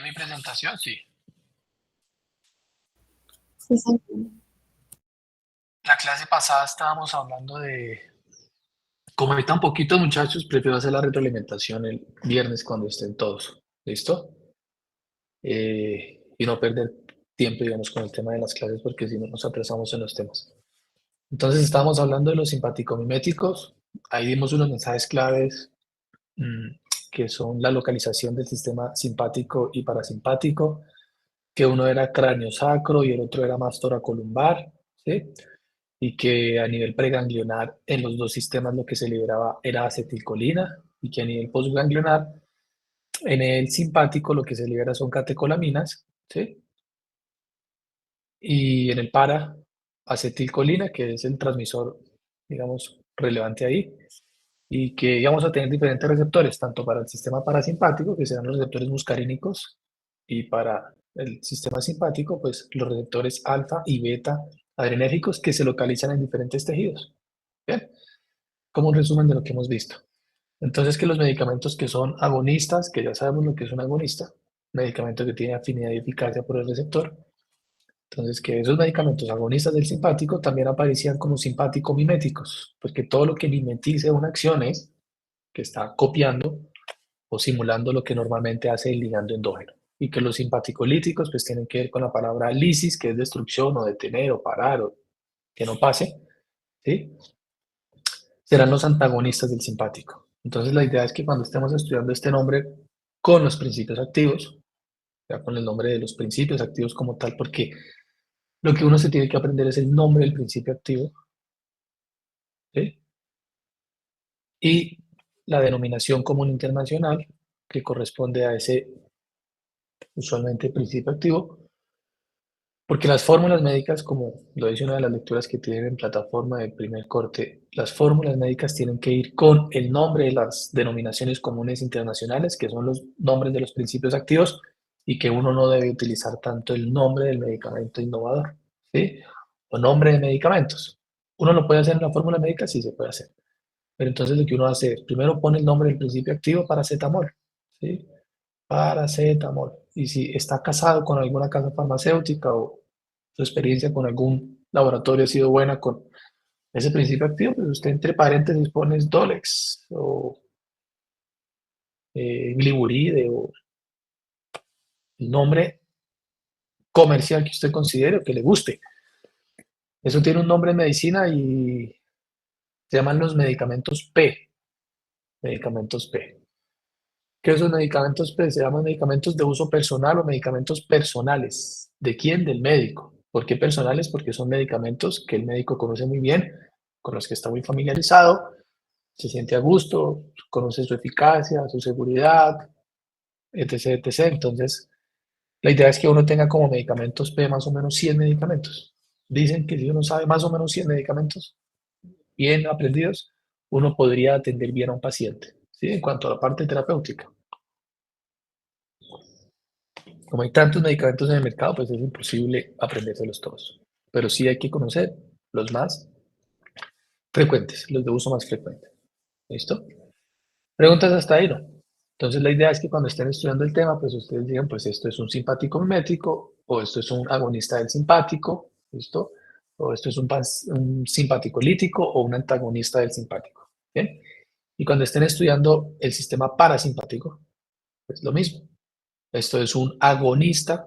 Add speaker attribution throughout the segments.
Speaker 1: Mi presentación, sí.
Speaker 2: Sí, señor.
Speaker 1: La clase pasada estábamos hablando de, como hay tan poquitos muchachos, prefiero hacer la retroalimentación el viernes cuando estén todos. ¿Listo? Y no perder tiempo, digamos, con el tema de las clases porque si no nos atrasamos en los temas. Entonces estábamos hablando de los simpático-miméticos. Ahí dimos unos mensajes claves mm, que son la localización del sistema simpático y parasimpático, que uno era cráneo sacro y el otro era más toracolumbar, ¿sí? Y que a nivel preganglionar en los dos sistemas lo que se liberaba era acetilcolina y que a nivel postganglionar en el simpático lo que se libera son catecolaminas, ¿sí? Y en el para acetilcolina, que es el transmisor, digamos, relevante ahí, y que íbamos a tener diferentes receptores, tanto para el sistema parasimpático, que serán los receptores muscarínicos, y para el sistema simpático, pues los receptores alfa y beta adrenérgicos que se localizan en diferentes tejidos. Bien, como un resumen de lo que hemos visto. Entonces, que los medicamentos que son agonistas, que ya sabemos lo que es un agonista, medicamento que tiene afinidad y eficacia por el receptor, entonces que esos medicamentos agonistas del simpático también aparecían como simpático-miméticos, porque todo lo que mimetice una acción es que está copiando o simulando lo que normalmente hace el ligando endógeno. Y que los simpaticolíticos pues tienen que ver con la palabra lisis, que es destrucción o detener o parar o que no pase, ¿sí? Serán los antagonistas del simpático. Entonces la idea es que cuando estemos estudiando este nombre con los principios activos, ya con el nombre de los principios activos como tal, porque lo que uno se tiene que aprender es el nombre del principio activo, ¿sí? Y la denominación común internacional que corresponde a ese usualmente principio activo, porque las fórmulas médicas, como lo dice una de las lecturas que tienen en plataforma del primer corte, las fórmulas médicas tienen que ir con el nombre de las denominaciones comunes internacionales, que son los nombres de los principios activos, y que uno no debe utilizar tanto el nombre del medicamento innovador, ¿sí? O nombre de medicamentos. Uno lo puede hacer en la fórmula médica, sí se puede hacer. Pero entonces lo que uno hace es, primero pone el nombre del principio activo, paracetamol, ¿sí? Paracetamol. Y si está casado con alguna casa farmacéutica o su experiencia con algún laboratorio ha sido buena con ese principio activo, pues usted entre paréntesis pone Dolex o Gliburide o el nombre comercial que usted considere o que le guste. Eso tiene un nombre en medicina y se llaman los medicamentos P. Medicamentos P. ¿Qué esos medicamentos P? Se llaman medicamentos de uso personal o medicamentos personales. ¿De quién? Del médico. ¿Por qué personales? Porque son medicamentos que el médico conoce muy bien, con los que está muy familiarizado, se siente a gusto, conoce su eficacia, su seguridad, etc, etc. Entonces, la idea es que uno tenga como medicamentos P más o menos 100 medicamentos. Dicen que si uno sabe más o menos 100 medicamentos bien aprendidos, uno podría atender bien a un paciente, ¿sí? En cuanto a la parte terapéutica. Como hay tantos medicamentos en el mercado, pues es imposible aprendérselos todos. Pero sí hay que conocer los más frecuentes, los de uso más frecuente. ¿Listo? Preguntas hasta ahí, ¿no? Entonces la idea es que cuando estén estudiando el tema, pues ustedes digan, pues esto es un simpático mimético, o esto es un agonista del simpático, ¿listo? O esto es un simpático lítico o un antagonista del simpático. ¿Bien? Y cuando estén estudiando el sistema parasimpático, pues lo mismo. Esto es un agonista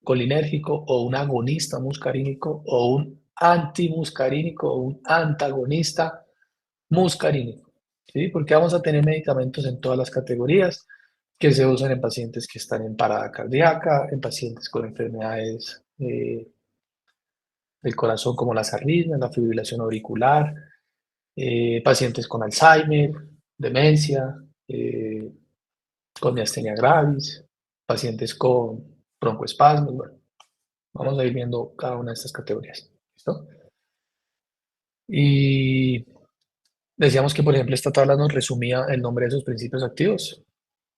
Speaker 1: colinérgico o un agonista muscarínico o un antimuscarínico o un antagonista muscarínico. ¿Sí? Porque vamos a tener medicamentos en todas las categorías que se usan en pacientes que están en parada cardíaca, en pacientes con enfermedades del corazón como las arritmias, la fibrilación auricular, pacientes con Alzheimer, demencia, con miastenia gravis, pacientes con broncoespasmos. Bueno, vamos a ir viendo cada una de estas categorías. ¿Listo? Y decíamos que, por ejemplo, esta tabla nos resumía el nombre de esos principios activos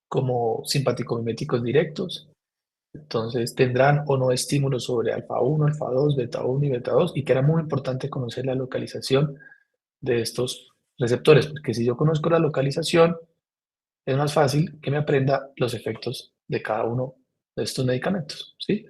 Speaker 1: como simpático-miméticos directos. Entonces, tendrán o no estímulos sobre alfa 1, alfa 2, beta 1 y beta 2, y que era muy importante conocer la localización de estos receptores, porque si yo conozco la localización, es más fácil que me aprenda los efectos de cada uno de estos medicamentos, ¿sí?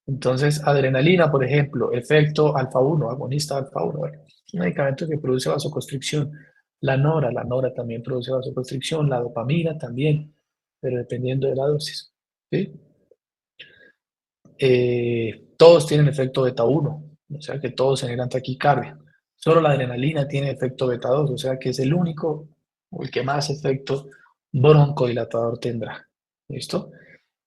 Speaker 1: Entonces, adrenalina, por ejemplo, efecto alfa-1, agonista alfa-1, bueno, es un medicamento que produce vasoconstricción. La nora también produce vasoconstricción, la dopamina también, pero dependiendo de la dosis, ¿sí? Todos tienen efecto beta-1, o sea que todos generan taquicardia. Solo la adrenalina tiene efecto beta-2, o sea que es el único o el que más efecto broncodilatador tendrá. ¿Listo?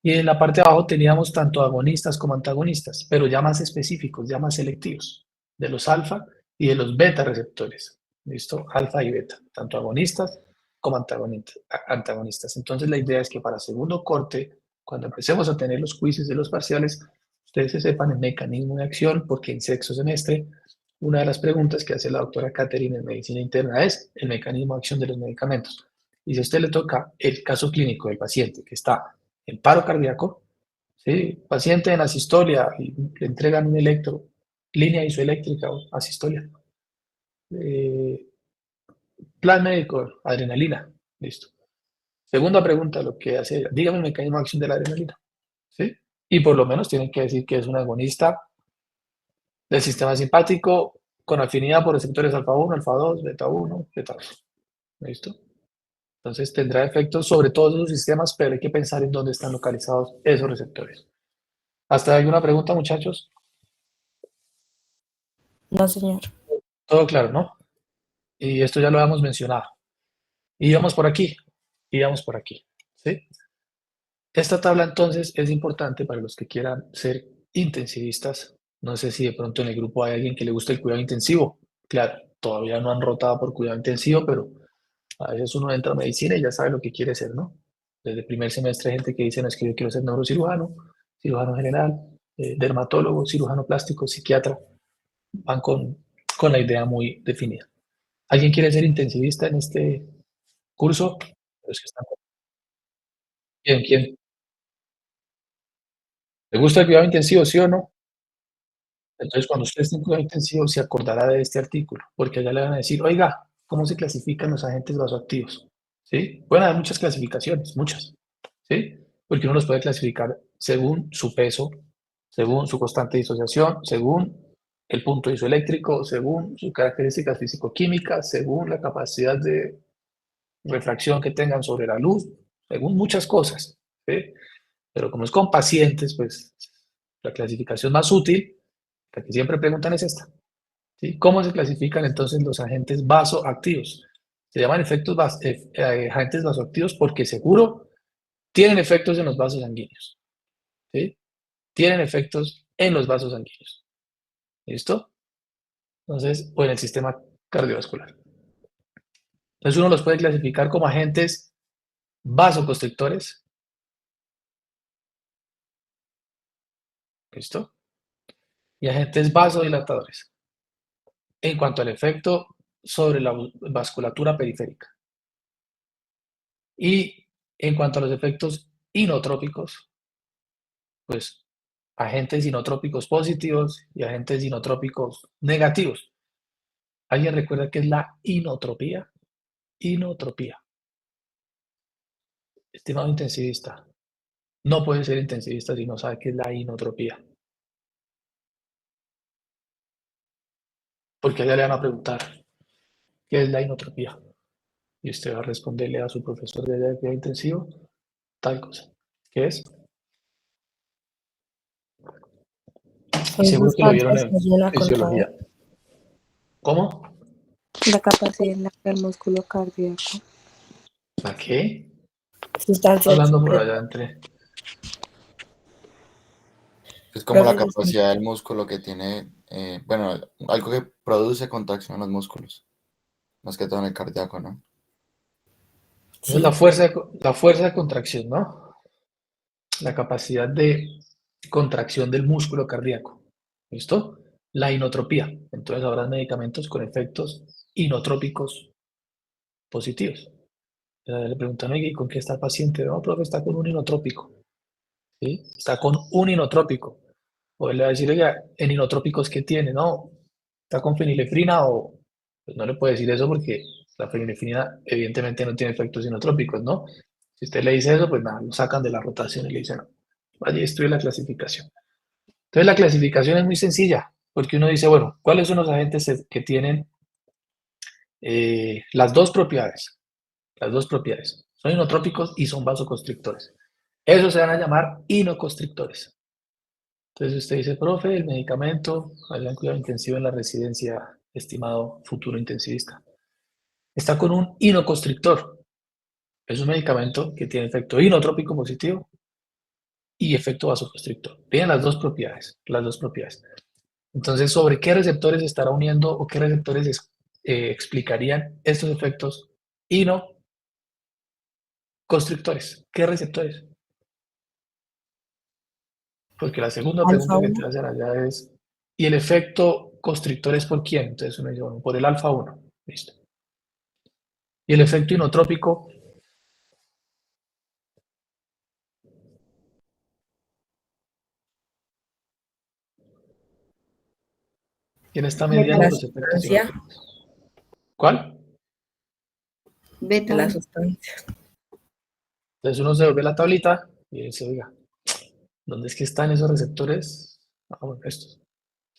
Speaker 1: Y en la parte de abajo teníamos tanto agonistas como antagonistas, pero ya más específicos, ya más selectivos, de los alfa y de los beta receptores. ¿Listo? Alfa y beta, tanto agonistas como antagonistas. Entonces la idea es que para segundo corte, cuando empecemos a tener los quizzes de los parciales, ustedes se sepan el mecanismo de acción, porque en sexto semestre una de las preguntas que hace la doctora Catherine en medicina interna es el mecanismo de acción de los medicamentos. Y si a usted le toca el caso clínico del paciente que está en paro cardíaco, ¿sí? Paciente en asistolia y le entregan un electro, línea isoeléctrica o asistolia. Eh, Plan médico, adrenalina, listo. Segunda pregunta, lo que hace, dígame el mecanismo de acción de la adrenalina, ¿sí? Y por lo menos tienen que decir que es un agonista del sistema simpático con afinidad por receptores alfa-1, alfa-2, beta-1, beta-2, ¿listo? Entonces tendrá efectos sobre todos esos sistemas, pero hay que pensar en dónde están localizados esos receptores. ¿Hasta alguna pregunta, muchachos?
Speaker 2: No, señor.
Speaker 1: Todo claro, ¿no? Y esto ya lo habíamos mencionado. Y vamos por aquí, y vamos por aquí, ¿sí? Esta tabla entonces es importante para los que quieran ser intensivistas. No sé si de pronto en el grupo hay alguien que le guste el cuidado intensivo. Claro, todavía no han rotado por cuidado intensivo, pero a veces uno entra a medicina y ya sabe lo que quiere ser, ¿no? Desde el primer semestre hay gente que dice, no, es que yo quiero ser neurocirujano, cirujano general, dermatólogo, cirujano plástico, psiquiatra. Van con la idea muy definida. ¿Alguien quiere ser intensivista en este curso? Los que están... ¿Quién? ¿Quién? ¿Le gusta el cuidado intensivo, sí o no? Entonces, cuando usted esté en cuidado intensivo, se acordará de este artículo, porque allá le van a decir, oiga, ¿cómo se clasifican los agentes vasoactivos? ¿Sí? Pueden haber muchas clasificaciones, muchas, ¿sí? Porque uno los puede clasificar según su peso, según su constante de disociación, según el punto isoeléctrico, según sus características físico-químicas, según la capacidad de refracción que tengan sobre la luz, según muchas cosas, ¿sí? Pero como es con pacientes, pues la clasificación más útil, la que siempre preguntan es esta, ¿sí? ¿Cómo se clasifican entonces los agentes vasoactivos? Se llaman agentes vasoactivos porque seguro tienen efectos en los vasos sanguíneos, ¿sí? Tienen efectos en los vasos sanguíneos, ¿listo? Entonces, o en el sistema cardiovascular. Entonces uno los puede clasificar como agentes vasoconstrictores, ¿listo? Y agentes vasodilatadores en cuanto al efecto sobre la vasculatura periférica. Y en cuanto a los efectos inotrópicos, pues agentes inotrópicos positivos y agentes inotrópicos negativos. ¿Alguien recuerda qué es la inotropía? Inotropía. Estimado intensivista, no puede ser intensivista si no sabe qué es la inotropía. Porque allá le van a preguntar, ¿qué es la inotropía? Y usted va a responderle a su profesor de cuidado intensivo tal cosa. ¿Qué es? Y
Speaker 2: Es
Speaker 1: seguro que lo vieron
Speaker 2: sustancias
Speaker 1: en
Speaker 2: que ayudan a contraer
Speaker 1: fisiología. ¿Cómo?
Speaker 2: la capacidad del músculo cardíaco.
Speaker 1: ¿La qué? Está
Speaker 2: Sustancias
Speaker 1: hablando por
Speaker 2: que,
Speaker 1: allá entre...
Speaker 3: Es como la
Speaker 2: profe,
Speaker 3: capacidad del músculo que tiene, bueno, algo que produce contracción en los músculos, más que todo en el cardíaco, ¿no?
Speaker 1: Esa es
Speaker 2: sí,
Speaker 1: la fuerza de contracción, ¿no? La capacidad de contracción del músculo cardíaco. ¿Listo? La inotropía. Entonces habrá medicamentos con efectos inotrópicos positivos. Le preguntan, oye, ¿y con qué está el paciente? No, profe, está con un inotrópico. ¿Sí? Está con un inotrópico. O él le va a decir, oiga, ¿en inotrópicos qué tiene? No, está con fenilefrina o... Pues no le puede decir eso porque la fenilefrina evidentemente no tiene efectos inotrópicos, ¿no? Si usted le dice eso, pues nada, lo sacan de la rotación y le dicen, no. Vaya y estudie la clasificación. Entonces la clasificación es muy sencilla, porque uno dice, bueno, ¿cuáles son los agentes que tienen las dos propiedades? Las dos propiedades. Son inotrópicos y son vasoconstrictores. Esos se van a llamar inoconstrictores. Entonces usted dice, profe, el medicamento, hayan cuidado intensivo en la residencia, estimado futuro intensivista, está con un inoconstrictor. Es un medicamento que tiene efecto inotrópico positivo y efecto vasoconstrictor. Tienen las dos propiedades, las dos propiedades. Entonces, ¿sobre qué receptores estará uniendo o qué receptores explicarían estos efectos inoconstrictores? ¿Qué receptores? Porque la segunda
Speaker 2: Alfa
Speaker 1: pregunta que te
Speaker 2: 1.
Speaker 1: hacen allá es, ¿y el efecto constrictor es por quién? Entonces uno dice, bueno, por el alfa 1. Listo. ¿Y el efecto inotrópico? ¿Quién está mediando
Speaker 2: La
Speaker 1: los efectos
Speaker 2: sustancia
Speaker 1: inotrópicos? ¿Cuál?
Speaker 2: de la sustancia.
Speaker 1: Entonces uno se vuelve la tablita y dice, oiga, ¿dónde es que están esos receptores? Ah, bueno, estos,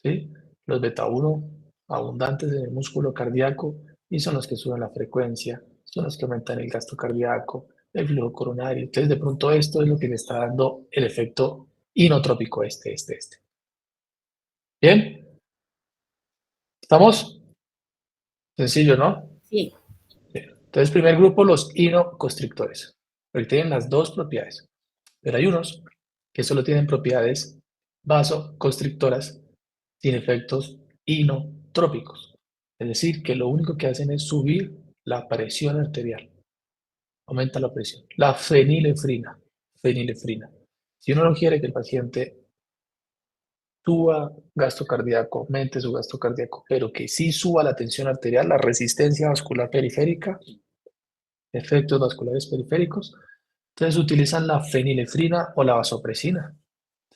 Speaker 1: ¿sí? Los beta 1 abundantes en el músculo cardíaco y son los que suben la frecuencia, son los que aumentan el gasto cardíaco, el flujo coronario. Entonces, de pronto, esto es lo que le está dando el efecto inotrópico este. ¿Bien? ¿Estamos? Sencillo, ¿no?
Speaker 2: Sí.
Speaker 1: Bien. Entonces, primer grupo, los inoconstrictores, porque tienen las dos propiedades. Pero hay unos que solo tienen propiedades vasoconstrictoras sin efectos inotrópicos. Es decir, que lo único que hacen es subir la presión arterial, aumenta la presión. La fenilefrina. Si uno no quiere que el paciente suba gasto cardíaco, aumente su gasto cardíaco, pero que sí suba la tensión arterial, la resistencia vascular periférica, efectos vasculares periféricos, entonces utilizan la fenilefrina o la vasopresina,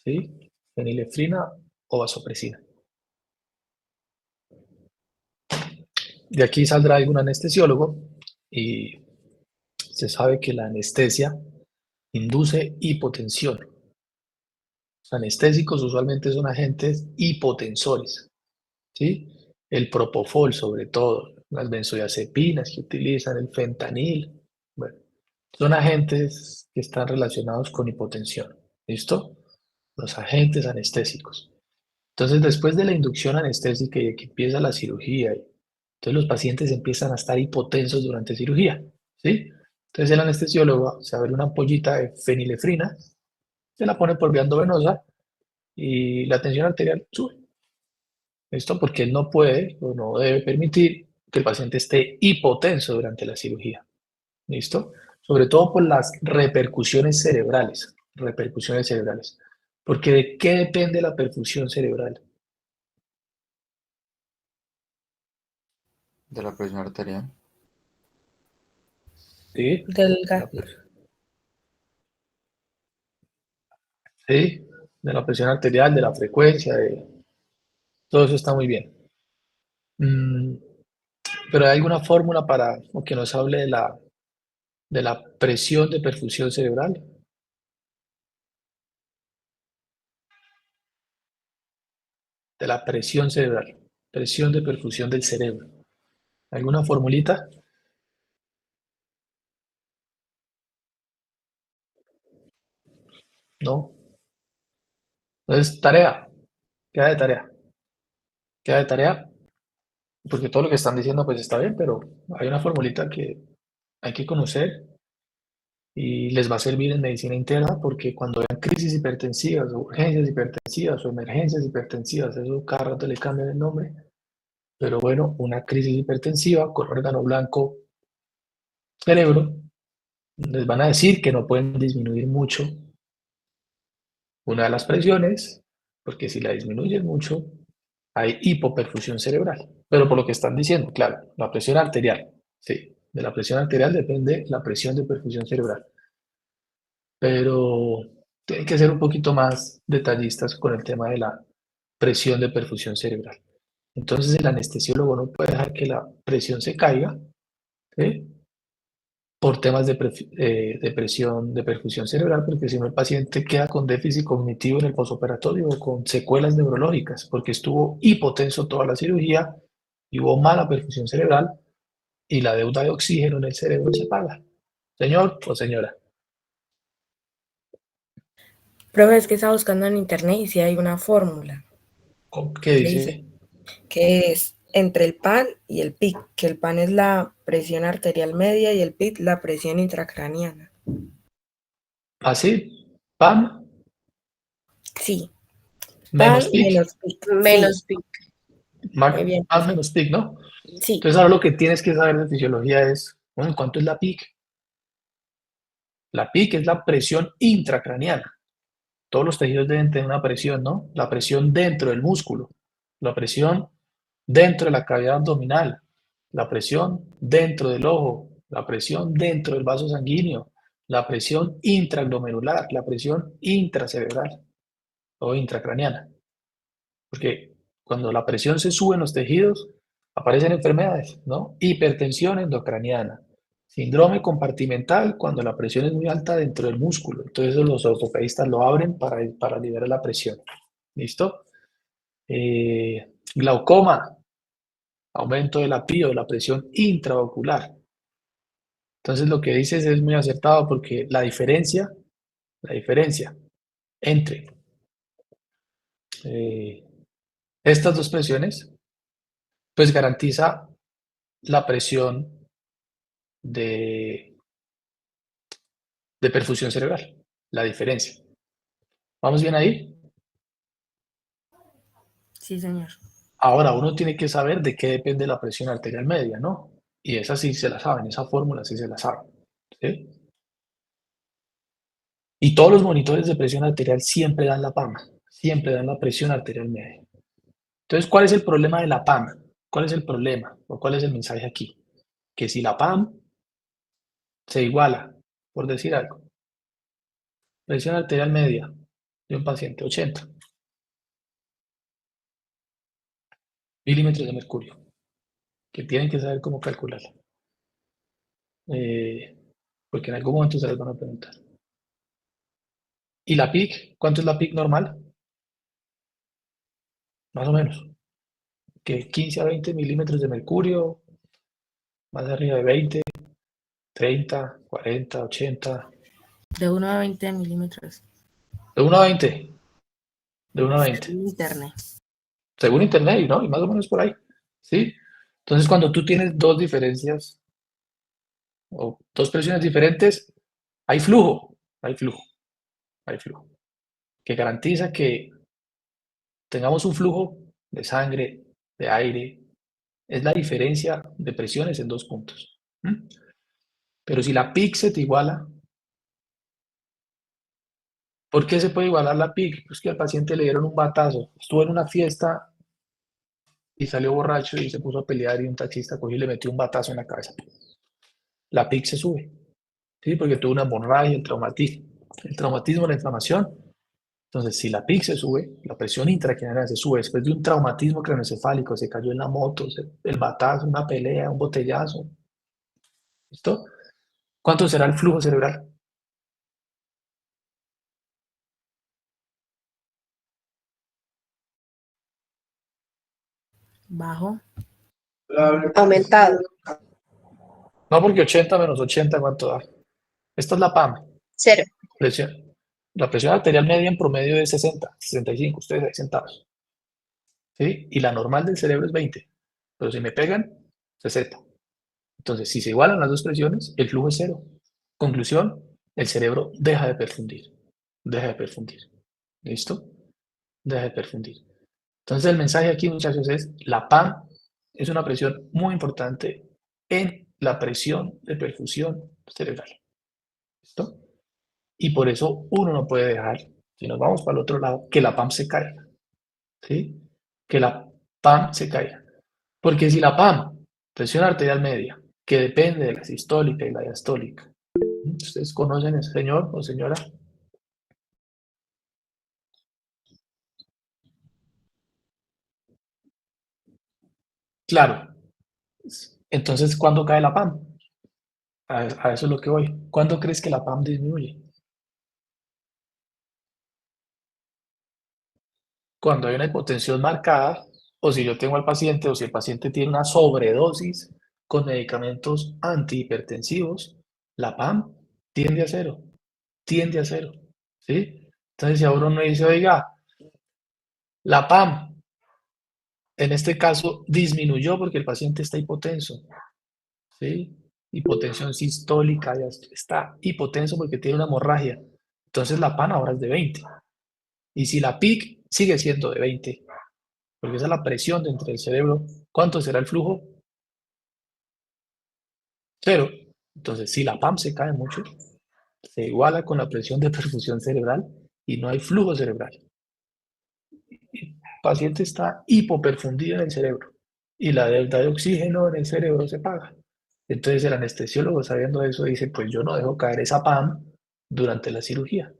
Speaker 1: ¿sí? Fenilefrina o vasopresina. De aquí saldrá algún anestesiólogo y se sabe que la anestesia induce hipotensión. Los anestésicos usualmente son agentes hipotensores, ¿sí? El propofol sobre todo, las benzodiazepinas que utilizan, el fentanil, bueno, son agentes que están relacionados con hipotensión, ¿listo? Los agentes anestésicos. Entonces, después de la inducción anestésica y de que empieza la cirugía, entonces los pacientes empiezan a estar hipotensos durante cirugía, ¿sí? Entonces el anestesiólogo se abre una ampollita de fenilefrina, se la pone por vía endovenosa y la tensión arterial sube. ¿Listo? Porque él no puede o no debe permitir que el paciente esté hipotenso durante la cirugía. ¿Listo? Sobre todo por las repercusiones cerebrales. Repercusiones cerebrales. Porque ¿de qué depende la perfusión cerebral?
Speaker 3: De la presión arterial.
Speaker 1: ¿Sí?
Speaker 2: Del
Speaker 1: La
Speaker 2: gas.
Speaker 1: ¿Sí? De la presión arterial, de la frecuencia, todo eso está muy bien. Mm, pero ¿hay alguna fórmula para o que nos hable de la presión de perfusión cerebral? De la presión cerebral, presión de perfusión del cerebro. ¿Alguna formulita? No. Entonces, tarea, queda de tarea, queda de tarea, porque todo lo que están diciendo pues está bien, pero hay una formulita que hay que conocer y les va a servir en medicina interna porque cuando vean crisis hipertensivas o urgencias hipertensivas o emergencias hipertensivas, eso cada rato le cambian el nombre, pero bueno, una crisis hipertensiva con órgano blanco cerebro, les van a decir que no pueden disminuir mucho una de las presiones, porque si la disminuyen mucho, hay hipoperfusión cerebral. Pero por lo que están diciendo, claro, la presión arterial, sí, de la presión arterial depende la presión de perfusión cerebral. Pero tienen que ser un poquito más detallistas con el tema de la presión de perfusión cerebral. Entonces el anestesiólogo no puede dejar que la presión se caiga, ¿sí? por temas de presión, de perfusión cerebral, porque si no el paciente queda con déficit cognitivo en el posoperatorio o con secuelas neurológicas, porque estuvo hipotenso toda la cirugía y hubo mala perfusión cerebral y la deuda de oxígeno en el cerebro se paga. Señor o señora.
Speaker 4: Profe, es que estaba buscando en internet y sí hay una fórmula
Speaker 1: ¿Qué
Speaker 4: que dice
Speaker 1: dice?
Speaker 4: que es entre el PAN y el PIC, que el PAN es la presión arterial media y el PIC la presión intracraniana.
Speaker 1: Así, PAM
Speaker 4: Sí,
Speaker 1: menos
Speaker 4: PAN
Speaker 1: PIC,
Speaker 4: menos PIC.
Speaker 2: Menos
Speaker 4: Sí,
Speaker 2: pic.
Speaker 4: muy bien,
Speaker 1: PAM
Speaker 4: profe.
Speaker 1: menos PIC, ¿no?
Speaker 4: Sí,
Speaker 1: Entonces ahora lo que tienes que saber de fisiología es, bueno, ¿cuánto es la PIC? La PIC es la presión intracraniana. Todos los tejidos deben tener una presión, ¿no? La presión dentro del músculo, la presión dentro de la cavidad abdominal, la presión dentro del ojo, la presión dentro del vaso sanguíneo, la presión intraglomerular, la presión intracerebral o intracraniana. Porque cuando la presión se sube en los tejidos, aparecen enfermedades, ¿no? Hipertensión endocraniana, síndrome compartimental, cuando la presión es muy alta dentro del músculo. Entonces los ortopedistas lo abren para liberar la presión. ¿Listo? Glaucoma, aumento de la PIO, la presión intraocular. Entonces lo que dices es muy acertado porque la diferencia entre eh, estas dos presiones, pues garantiza la presión de, de perfusión cerebral, la diferencia. ¿Vamos bien ahí?
Speaker 4: sí, señor.
Speaker 1: Ahora uno tiene que saber de qué depende la presión arterial media, ¿no? Y esa sí se la saben, esa fórmula sí se la saben. ¿Sí? Y todos los monitores de presión arterial siempre dan la PAM, siempre dan la presión arterial media. Entonces, ¿cuál es el problema de la PAM? ¿Cuál es el problema? ¿O cuál es el mensaje aquí? Que si la PAM se iguala, por decir algo, presión arterial media de un paciente 80 milímetros de mercurio, que tienen que saber cómo calcularla, eh, porque en algún momento se les van a preguntar. ¿Y la PIC? ¿Cuánto es la PIC normal? Más o menos, que 15 a 20 milímetros de mercurio, más arriba de 20, 30, 40, 80,
Speaker 4: De 1 a 20 milímetros.
Speaker 1: de 1 a 20, de 1 a 20,
Speaker 4: Según internet.
Speaker 1: según internet, ¿no? Y más o menos por ahí, ¿sí? Entonces, cuando tú tienes dos diferencias o dos presiones diferentes, hay flujo, hay flujo, hay flujo, que garantiza que tengamos un flujo de sangre, de aire, es la diferencia de presiones en dos puntos. ¿Mm? Pero si la PIC se te iguala, ¿por qué se puede igualar la PIC? Pues que al paciente le dieron un batazo, estuvo en una fiesta y salió borracho y se puso a pelear y un taxista cogió y le metió un batazo en la cabeza. La PIC se sube, ¿sí? Porque tuvo una hemorragia, el traumatismo, la inflamación. Entonces, si la PIC se sube, la presión intracraniana se sube después de un traumatismo craneoencefálico, se cayó en la moto, el batazo, una pelea, un botellazo. ¿Listo? ¿Cuánto será el flujo cerebral?
Speaker 4: Bajo.
Speaker 2: Aumentado.
Speaker 1: No, porque 80 menos 80, ¿cuánto da? Esta es la PAM,
Speaker 2: Cero.
Speaker 1: presión. La presión arterial media en promedio es 60, 65, ustedes ahí sentados. ¿Sí? Y la normal del cerebro es 20. Pero si me pegan, 60. Entonces, si se igualan las dos presiones, el flujo es cero. Conclusión, el cerebro deja de perfundir. Deja de perfundir. ¿Listo? Deja de perfundir. Entonces, el mensaje aquí, muchachos, es la PAM es una presión muy importante en la presión de perfusión cerebral. ¿Listo? Y por eso uno no puede dejar, si nos vamos para el otro lado, que la PAM se caiga. ¿Sí? Que la PAM se caiga. Porque si la PAM, presión arterial media, que depende de la sistólica y la diastólica, ¿ustedes conocen ese señor o señora? Claro. Entonces, ¿cuándo cae la PAM? A eso es lo que voy. ¿Cuándo crees que la PAM disminuye? Cuando hay una hipotensión marcada, o si yo tengo al paciente, o si el paciente tiene una sobredosis con medicamentos antihipertensivos, la PAM tiende a cero, tiende a cero, ¿sí? Entonces, si ahora uno dice, oiga, la PAM, en este caso, disminuyó porque el paciente está hipotenso, ¿sí? Hipotensión sistólica, ya está hipotenso porque tiene una hemorragia. Entonces, la PAM ahora es de 20. Y si la PIC sigue siendo de 20, porque esa es la presión dentro del cerebro, ¿cuánto será el flujo? Cero. Entonces, si la PAM se cae mucho, se iguala con la presión de perfusión cerebral y no hay flujo cerebral. El paciente está hipoperfundido en el cerebro y la deuda de oxígeno en el cerebro se paga. Entonces el anestesiólogo, sabiendo eso, dice, pues yo no dejo caer esa PAM durante la cirugía.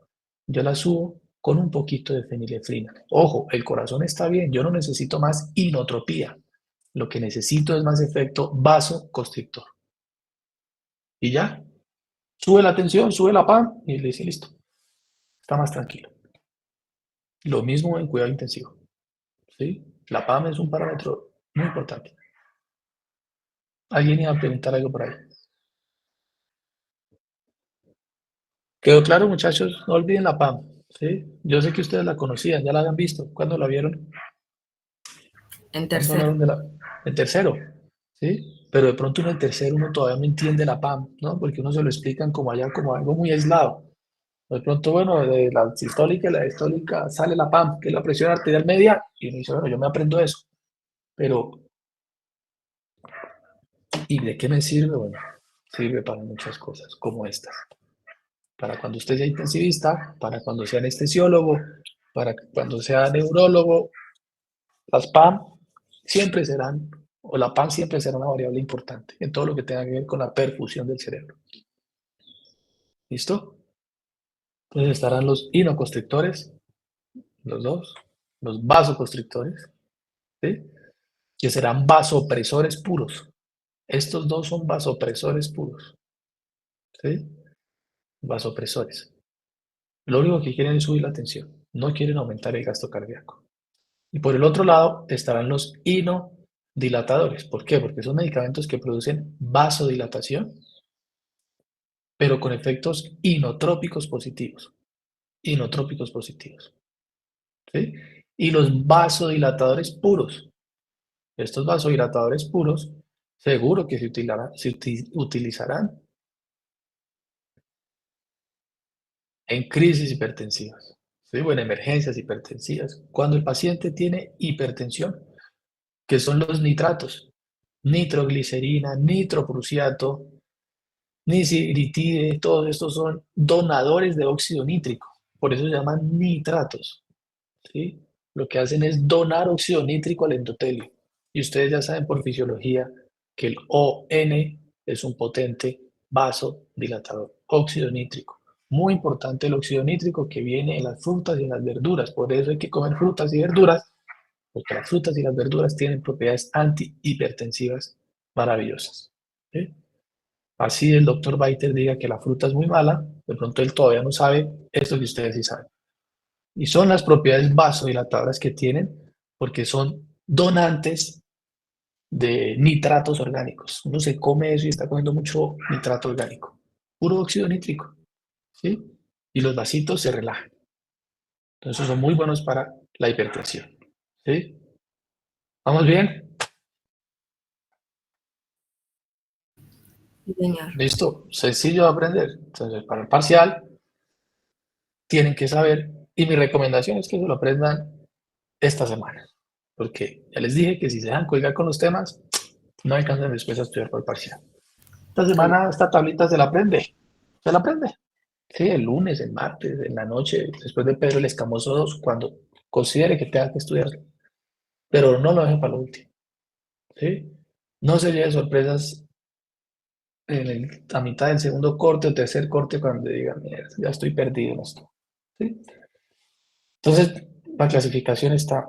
Speaker 1: Yo la subo con un poquito de fenilefrina. Ojo, el corazón está bien, yo no necesito más inotropía. Lo que necesito es más efecto vasoconstrictor. Y ya, sube la tensión, sube la PAM y le dice, listo, está más tranquilo. Lo mismo en cuidado intensivo, ¿sí? La PAM es un parámetro muy importante. ¿Alguien iba a preguntar algo por ahí? ¿Quedó claro, muchachos? No olviden la PAM, ¿sí? Yo sé que ustedes la conocían, ya la habían visto. ¿Cuándo la vieron?
Speaker 4: En
Speaker 1: ¿Cuándo
Speaker 4: tercero.
Speaker 1: hablaron de la? En tercero, ¿sí? Pero de pronto en el tercero uno todavía no entiende la PAM, ¿no? Porque uno se lo explican como allá, como algo muy aislado. De pronto, bueno, de la sistólica y la diastólica sale la PAM, que es la presión arterial media, y uno dice, bueno, yo me aprendo eso. Pero, ¿y de qué me sirve? Bueno, sirve para muchas cosas, como estas. Para cuando usted sea intensivista, para cuando sea anestesiólogo, para cuando sea neurólogo, las PAM siempre serán, o la PAM siempre será una variable importante en todo lo que tenga que ver con la perfusión del cerebro. ¿Listo? Entonces estarán los inoconstrictores, los dos, los vasoconstrictores, ¿sí? Que serán vasopresores puros. Estos dos son vasopresores puros, ¿sí? Vasopresores. Lo único que quieren es subir la tensión, no quieren aumentar el gasto cardíaco. Y por el otro lado estarán los inodilatadores. ¿Por qué? Porque son medicamentos que producen vasodilatación, pero con efectos inotrópicos positivos. Inotrópicos positivos. ¿Sí? Y los vasodilatadores puros. Estos vasodilatadores puros, seguro que se utilizarán en crisis hipertensivas, ¿sí? O en emergencias hipertensivas. Cuando el paciente tiene hipertensión, que son los nitratos, nitroglicerina, nitroprusiato, nisiritide, todos estos son donadores de óxido nítrico, por eso se llaman nitratos, ¿sí? Lo que hacen es donar óxido nítrico al endotelio. Y ustedes ya saben por fisiología que el ON es un potente vasodilatador, óxido nítrico. Muy importante el óxido nítrico que viene en las frutas y en las verduras, por eso hay que comer frutas y verduras, porque las frutas y las verduras tienen propiedades antihipertensivas maravillosas, ¿sí? Así el doctor Baiter diga que la fruta es muy mala, de pronto él todavía no sabe esto que ustedes sí saben. Y son las propiedades vasodilatadoras que tienen porque son donantes de nitratos orgánicos. Uno se come eso y está comiendo mucho nitrato orgánico, puro óxido nítrico, ¿sí? Y los vasitos se relajan. Entonces son muy buenos para la hipertensión, ¿sí? ¿Vamos bien?
Speaker 4: Sí, señor.
Speaker 1: Listo, sencillo de aprender. Entonces, para el parcial, tienen que saber, y mi recomendación es que se lo aprendan esta semana, porque ya les dije que si se dejan colgar con los temas, no alcanzan después a estudiar por el parcial. Esta semana, esta tablita se la aprende. Sí, el lunes, el martes, en la noche, después de Pedro el Escamoso 2, cuando considere que tenga que estudiar, pero no lo dejen para lo último, ¿sí? No se lleve sorpresas a mitad del segundo corte o tercer corte cuando digan, mierda, ya estoy perdido en esto, ¿sí? Entonces, la clasificación está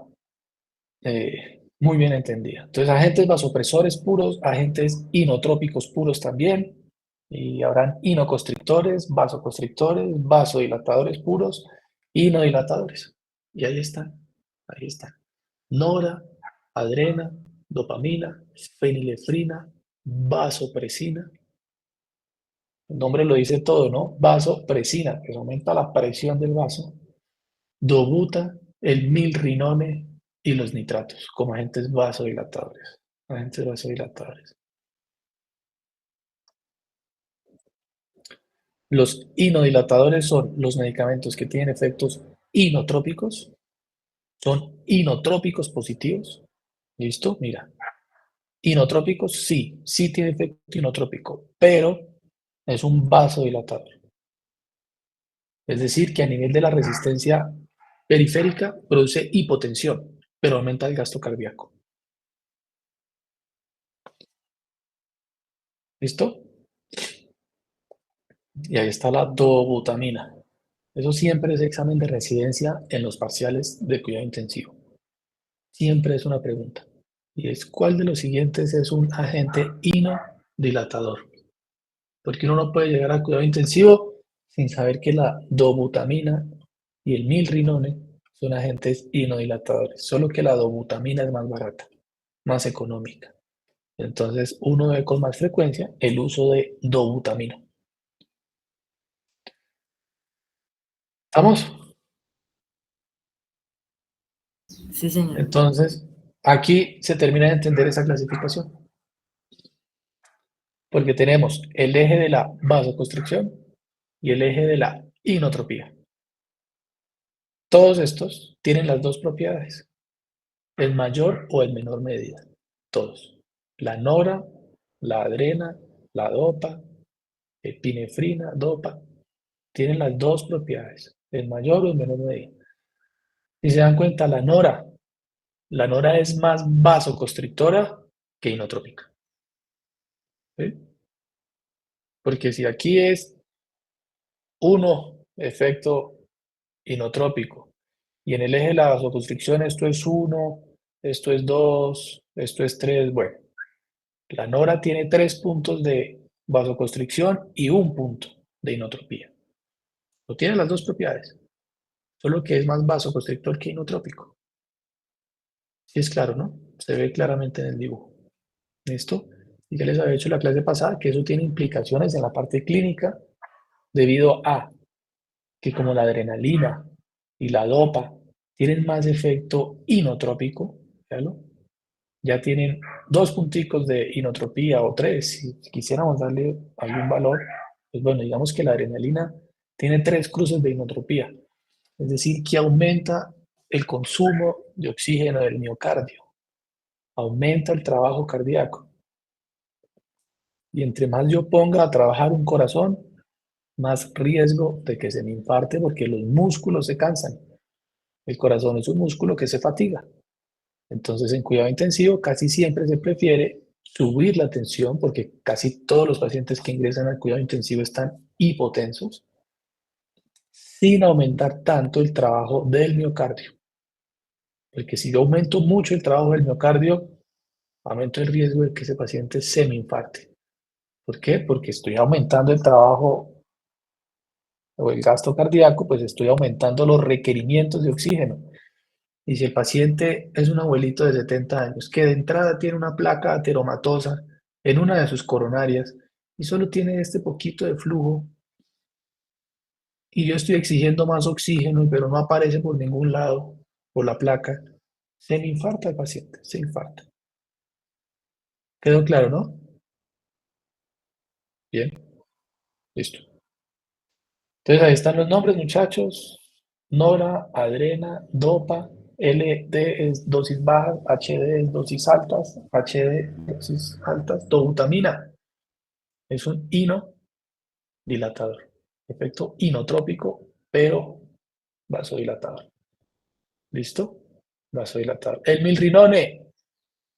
Speaker 1: muy bien entendida. Entonces, agentes vasopresores puros, agentes inotrópicos puros también, Y habrán inoconstrictores, vasoconstrictores, vasodilatadores puros, inodilatadores. Y ahí están, ahí están. Nora, adrena, dopamina, fenilefrina, vasopresina. El nombre lo dice todo, ¿no? Vasopresina, que aumenta la presión del vaso. Dobuta, el milrinone y los nitratos como agentes vasodilatadores. Agentes vasodilatadores. Los inodilatadores son los medicamentos que tienen efectos inotrópicos, son inotrópicos positivos. ¿Listo? Mira, inotrópicos sí, sí tiene efecto inotrópico, pero es un vasodilatador. Es decir, que a nivel de la resistencia periférica produce hipotensión, pero aumenta el gasto cardíaco. ¿Listo? Y ahí está la dobutamina. Eso siempre es examen de residencia en los parciales de cuidado intensivo. Siempre es una pregunta. Y es, ¿cuál de los siguientes es un agente inodilatador? Porque uno no puede llegar al cuidado intensivo sin saber que la dobutamina y el milrinone son agentes inodilatadores. Solo que la dobutamina es más barata, más económica. Entonces uno ve con más frecuencia el uso de dobutamina. ¿Estamos?
Speaker 4: Sí, señor.
Speaker 1: Entonces, aquí se termina de entender esa clasificación. Porque tenemos el eje de la vasoconstricción y el eje de la inotropía. Todos estos tienen las dos propiedades, en mayor o en menor medida. Todos. La nora, la adrena, la dopa, epinefrina, dopa, tienen las dos propiedades, en mayor o en menor medida. Si se dan cuenta, la nora es más vasoconstrictora que inotrópica. ¿Sí? Porque si aquí es 1 efecto inotrópico y en el eje de la vasoconstricción esto es 1, esto es 2, esto es 3, bueno, la nora tiene 3 puntos de vasoconstricción y 1 punto de inotropía. No tiene las dos propiedades, solo que es más vasoconstrictor que inotrópico. Sí es claro, ¿no? Se ve claramente en el dibujo. ¿Listo? Y ya les había hecho la clase pasada que eso tiene implicaciones en la parte clínica debido a que como la adrenalina y la dopa tienen más efecto inotrópico, ¿véalo? Ya tienen 2 punticos de inotropía o 3, si quisiéramos darle algún valor, pues bueno, digamos que la adrenalina tiene 3 cruces de inotropía, es decir, que aumenta el consumo de oxígeno del miocardio, aumenta el trabajo cardíaco. Y entre más yo ponga a trabajar un corazón, más riesgo de que se me infarte porque los músculos se cansan. El corazón es un músculo que se fatiga. Entonces, en cuidado intensivo casi siempre se prefiere subir la tensión porque casi todos los pacientes que ingresan al cuidado intensivo están hipotensos sin aumentar tanto el trabajo del miocardio. Porque si yo aumento mucho el trabajo del miocardio, aumento el riesgo de que ese paciente se me infarte. ¿Por qué? Porque estoy aumentando el trabajo o el gasto cardíaco, pues estoy aumentando los requerimientos de oxígeno. Y si el paciente es un abuelito de 70 años que de entrada tiene una placa ateromatosa en una de sus coronarias y solo tiene este poquito de flujo y yo estoy exigiendo más oxígeno pero no aparece por ningún lado por la placa, se me infarta el paciente, se infarta. ¿Quedó claro, no? Bien, listo. Entonces ahí están los nombres, muchachos. Nora, adrena, dopa, LD es dosis bajas, HD es dosis altas, HD dosis altas, dobutamina es un inodilatador, efecto inotrópico, pero vasodilatador. ¿Listo? Vasodilatador. El milrinone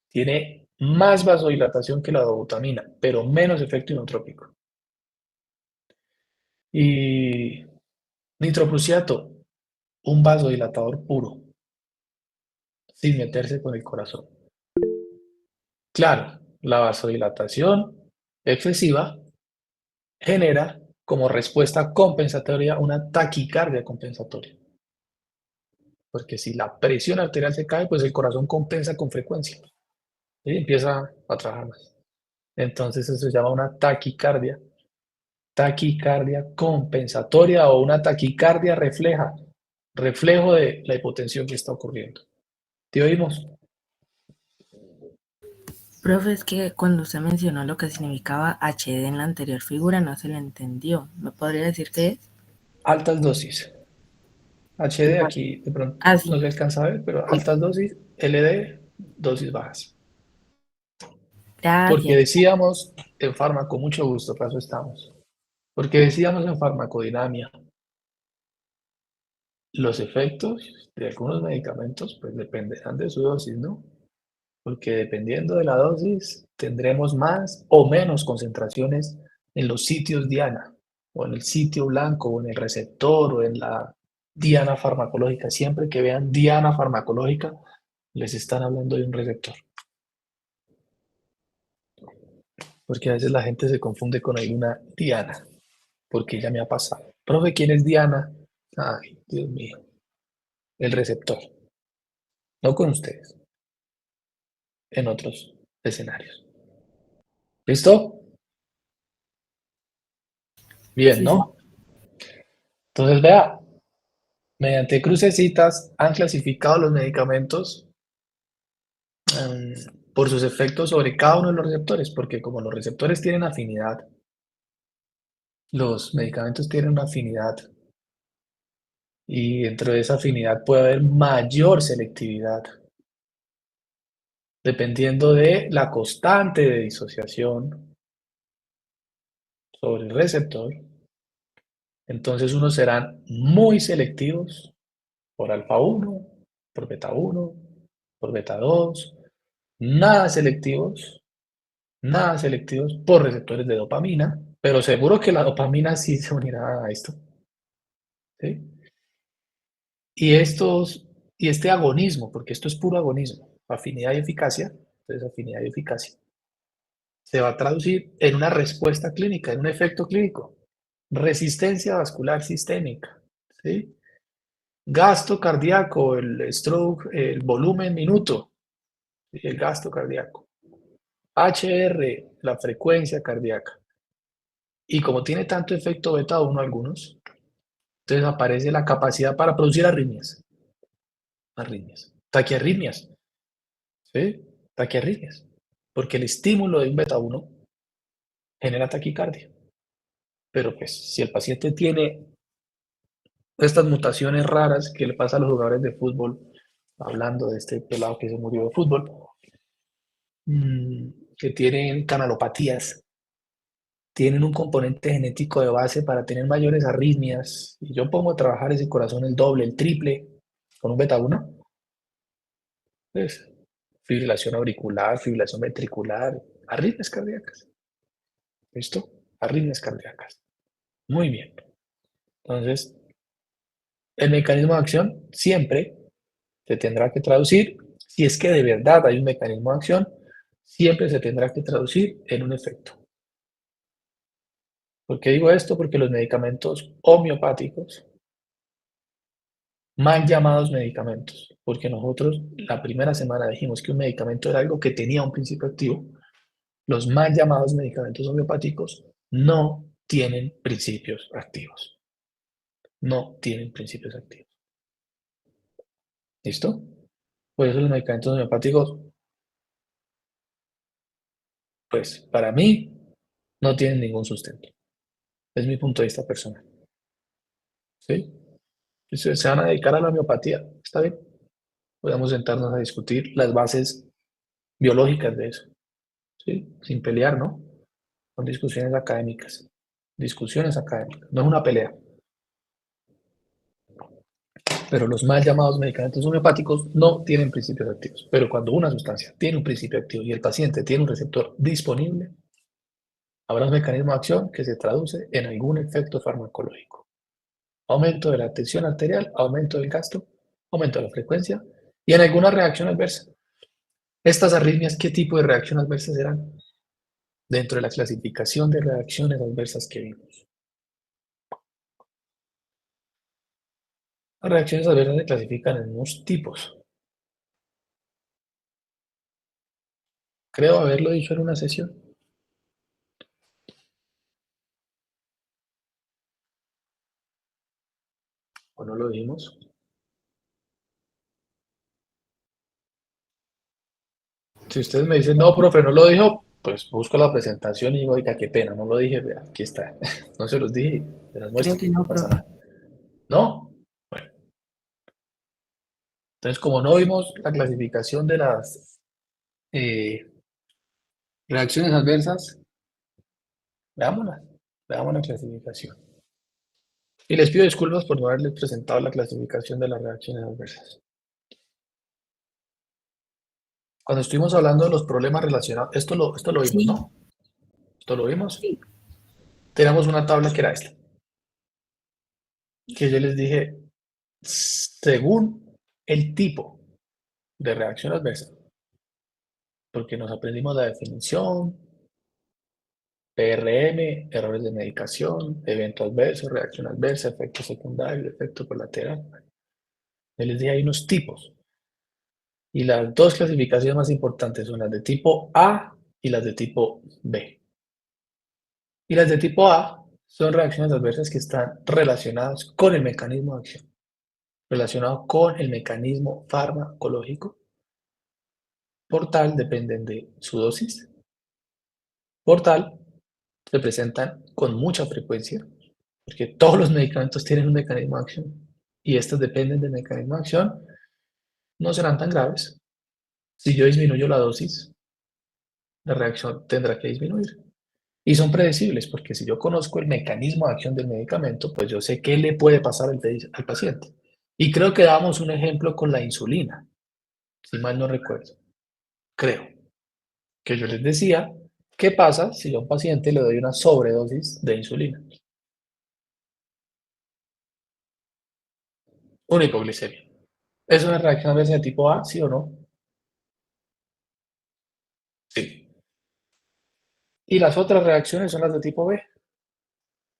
Speaker 1: tiene más vasodilatación que la dobutamina, pero menos efecto inotrópico. Y nitroprusiato, un vasodilatador puro, sin meterse con el corazón. Claro, la vasodilatación excesiva genera como respuesta compensatoria una taquicardia compensatoria. Porque si la presión arterial se cae, pues el corazón compensa con frecuencia y empieza a trabajar más. Entonces eso se llama una taquicardia compensatoria o una taquicardia reflejo de la hipotensión que está ocurriendo. ¿Te oímos?
Speaker 2: Profe, es que cuando usted mencionó lo que significaba HD en la anterior figura no se le entendió. ¿Me podría decir qué es?
Speaker 1: Altas dosis. HD aquí de pronto
Speaker 2: Ah, sí.
Speaker 1: no se alcanza a ver, pero altas dosis, LD, dosis bajas. Porque
Speaker 2: Gracias.
Speaker 1: decíamos en fármaco, mucho gusto, para eso estamos. Porque decíamos en farmacodinamia, los efectos de algunos medicamentos pues dependerán de su dosis, ¿no? Porque dependiendo de la dosis tendremos más o menos concentraciones en los sitios diana, o en el sitio blanco, o en el receptor, o en la diana farmacológica. Siempre que vean diana farmacológica, les están hablando de un receptor. Porque a veces la gente se confunde con alguna diana, porque ya me ha pasado. Profe, ¿quién es Diana? Ay, Dios mío, el receptor. No con ustedes, en otros escenarios. ¿Listo? Bien,
Speaker 2: Sí, sí.
Speaker 1: ¿no? Entonces, vea, mediante crucecitas han clasificado los medicamentos por sus efectos sobre cada uno de los receptores, porque como los receptores tienen afinidad, los medicamentos tienen una afinidad y dentro de esa afinidad puede haber mayor selectividad, dependiendo de la constante de disociación sobre el receptor. Entonces unos serán muy selectivos por alfa 1, por beta 1, por beta 2, nada selectivos por receptores de dopamina, pero seguro que la dopamina sí se unirá a esto. ¿Sí? Y este agonismo, porque esto es puro agonismo, afinidad y eficacia, entonces afinidad y eficacia, se va a traducir en una respuesta clínica, en un efecto clínico. Resistencia vascular sistémica, ¿sí? Gasto cardíaco, el stroke, el volumen minuto, el gasto cardíaco. HR, la frecuencia cardíaca. Y como tiene tanto efecto beta 1 algunos, entonces aparece la capacidad para producir arritmias. Taquiarritmias, ¿sí? Taquiarritmias. Porque el estímulo de un beta 1 genera taquicardia. Pero pues si el paciente tiene estas mutaciones raras que le pasa a los jugadores de fútbol, hablando de este pelado que se murió de fútbol, que tienen canalopatías, tienen un componente genético de base para tener mayores arritmias, y yo pongo a trabajar ese corazón el doble, el triple, con un beta 1, pues, fibrilación auricular, fibrilación ventricular, arritmias cardíacas. ¿Listo? Arritmias cardíacas. Muy bien. Entonces, el mecanismo de acción siempre se tendrá que traducir, si es que de verdad hay un mecanismo de acción, siempre se tendrá que traducir en un efecto. ¿Por qué digo esto? Porque los medicamentos homeopáticos, mal llamados medicamentos, porque nosotros la primera semana dijimos que un medicamento era algo que tenía un principio activo, los mal llamados medicamentos homeopáticos no tienen principios activos. No tienen principios activos. ¿Listo? Por eso los medicamentos homeopáticos, pues para mí, no tienen ningún sustento. Es mi punto de vista personal. ¿Sí? Si se van a dedicar a la homeopatía, está bien. Podemos sentarnos a discutir las bases biológicas de eso. ¿Sí? Sin pelear, ¿no? Son discusiones académicas. Discusiones académicas. No es una pelea. Pero los mal llamados medicamentos homeopáticos no tienen principios activos. Pero cuando una sustancia tiene un principio activo y el paciente tiene un receptor disponible, habrá un mecanismo de acción que se traduce en algún efecto farmacológico. Aumento de la tensión arterial, aumento del gasto, aumento de la frecuencia y en alguna reacción adversa. Estas arritmias, ¿qué tipo de reacción adversa serán? dentro de la clasificación de reacciones adversas que vimos. Las reacciones adversas se clasifican en unos tipos. Creo haberlo dicho en una sesión. ¿O no lo dijimos? Si ustedes me dicen, no, profe, no lo dijo, pues busco la presentación y digo, oiga, qué pena, no lo dije, vea, aquí está. No se los dije, se los muestro,
Speaker 2: Creo que no,
Speaker 1: no pasa
Speaker 2: profe.
Speaker 1: nada. ¿No? Bueno, entonces como no vimos la clasificación de las reacciones adversas, veámosla, veamos la clasificación. Y les pido disculpas por no haberles presentado la clasificación de las reacciones adversas. Cuando estuvimos hablando de los problemas relacionados, esto lo vimos,
Speaker 2: Sí,
Speaker 1: ¿no? Esto lo vimos.
Speaker 2: sí.
Speaker 1: Tenemos una tabla que era esta, que yo les dije, según el tipo de reacción adversa, porque nos aprendimos la definición, PRM, errores de medicación, evento adverso, reacción adversa, efecto secundario, efecto colateral. Yo les dije, hay unos tipos. Y las dos clasificaciones más importantes son las de tipo A y las de tipo B. Y las de tipo A son reacciones adversas que están relacionadas con el mecanismo de acción, relacionados con el mecanismo farmacológico. Por tal, dependen de su dosis. Por tal, se presentan con mucha frecuencia, porque todos los medicamentos tienen un mecanismo de acción y estos dependen del mecanismo de acción, no serán tan graves. Si yo disminuyo la dosis, la reacción tendrá que disminuir. Y son predecibles, porque si yo conozco el mecanismo de acción del medicamento, pues yo sé qué le puede pasar al paciente. Y creo que damos un ejemplo con la insulina, si mal no recuerdo. Creo que yo les decía, ¿qué pasa si yo a un paciente le doy una sobredosis de insulina? Una hipoglicemia. ¿Es una reacción adversa de tipo A, sí o no? Sí. Y las otras reacciones son las de tipo B,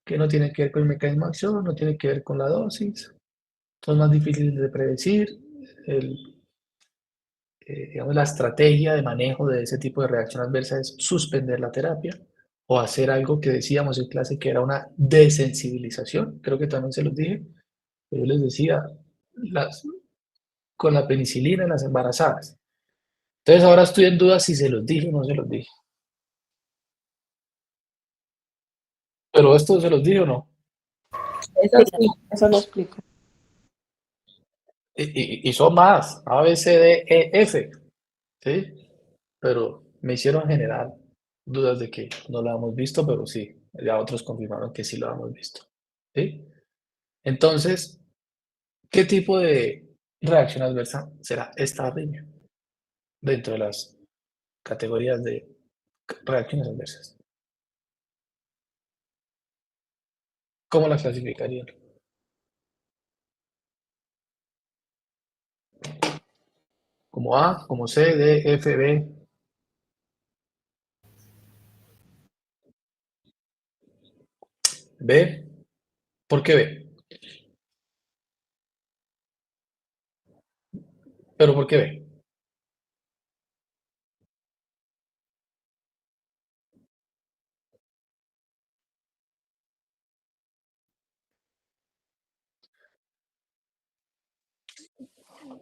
Speaker 1: que no tienen que ver con el mecanismo de acción, no tienen que ver con la dosis, son más difíciles de predecir. El, digamos, la estrategia de manejo de ese tipo de reacción adversa es suspender la terapia o hacer algo que decíamos en clase que era una desensibilización, creo que también se los dije, pero yo les decía, las, con la penicilina en las embarazadas. Entonces ahora estoy en duda si se los dije o no se los dije. Pero esto se los dije o no.
Speaker 4: Eso sí, eso lo explico.
Speaker 1: Y son más, A, B, C, D, E, F, ¿sí? Pero me hicieron generar dudas de que no lo hemos visto, pero sí, ya otros confirmaron que sí lo hemos visto, ¿sí? Entonces, ¿qué tipo de reacción adversa será esta arritmia dentro de las categorías de reacciones adversas? ¿Cómo las clasificarían? Como A, como C, D, F, B. B, ¿por qué B? ¿Pero por qué B?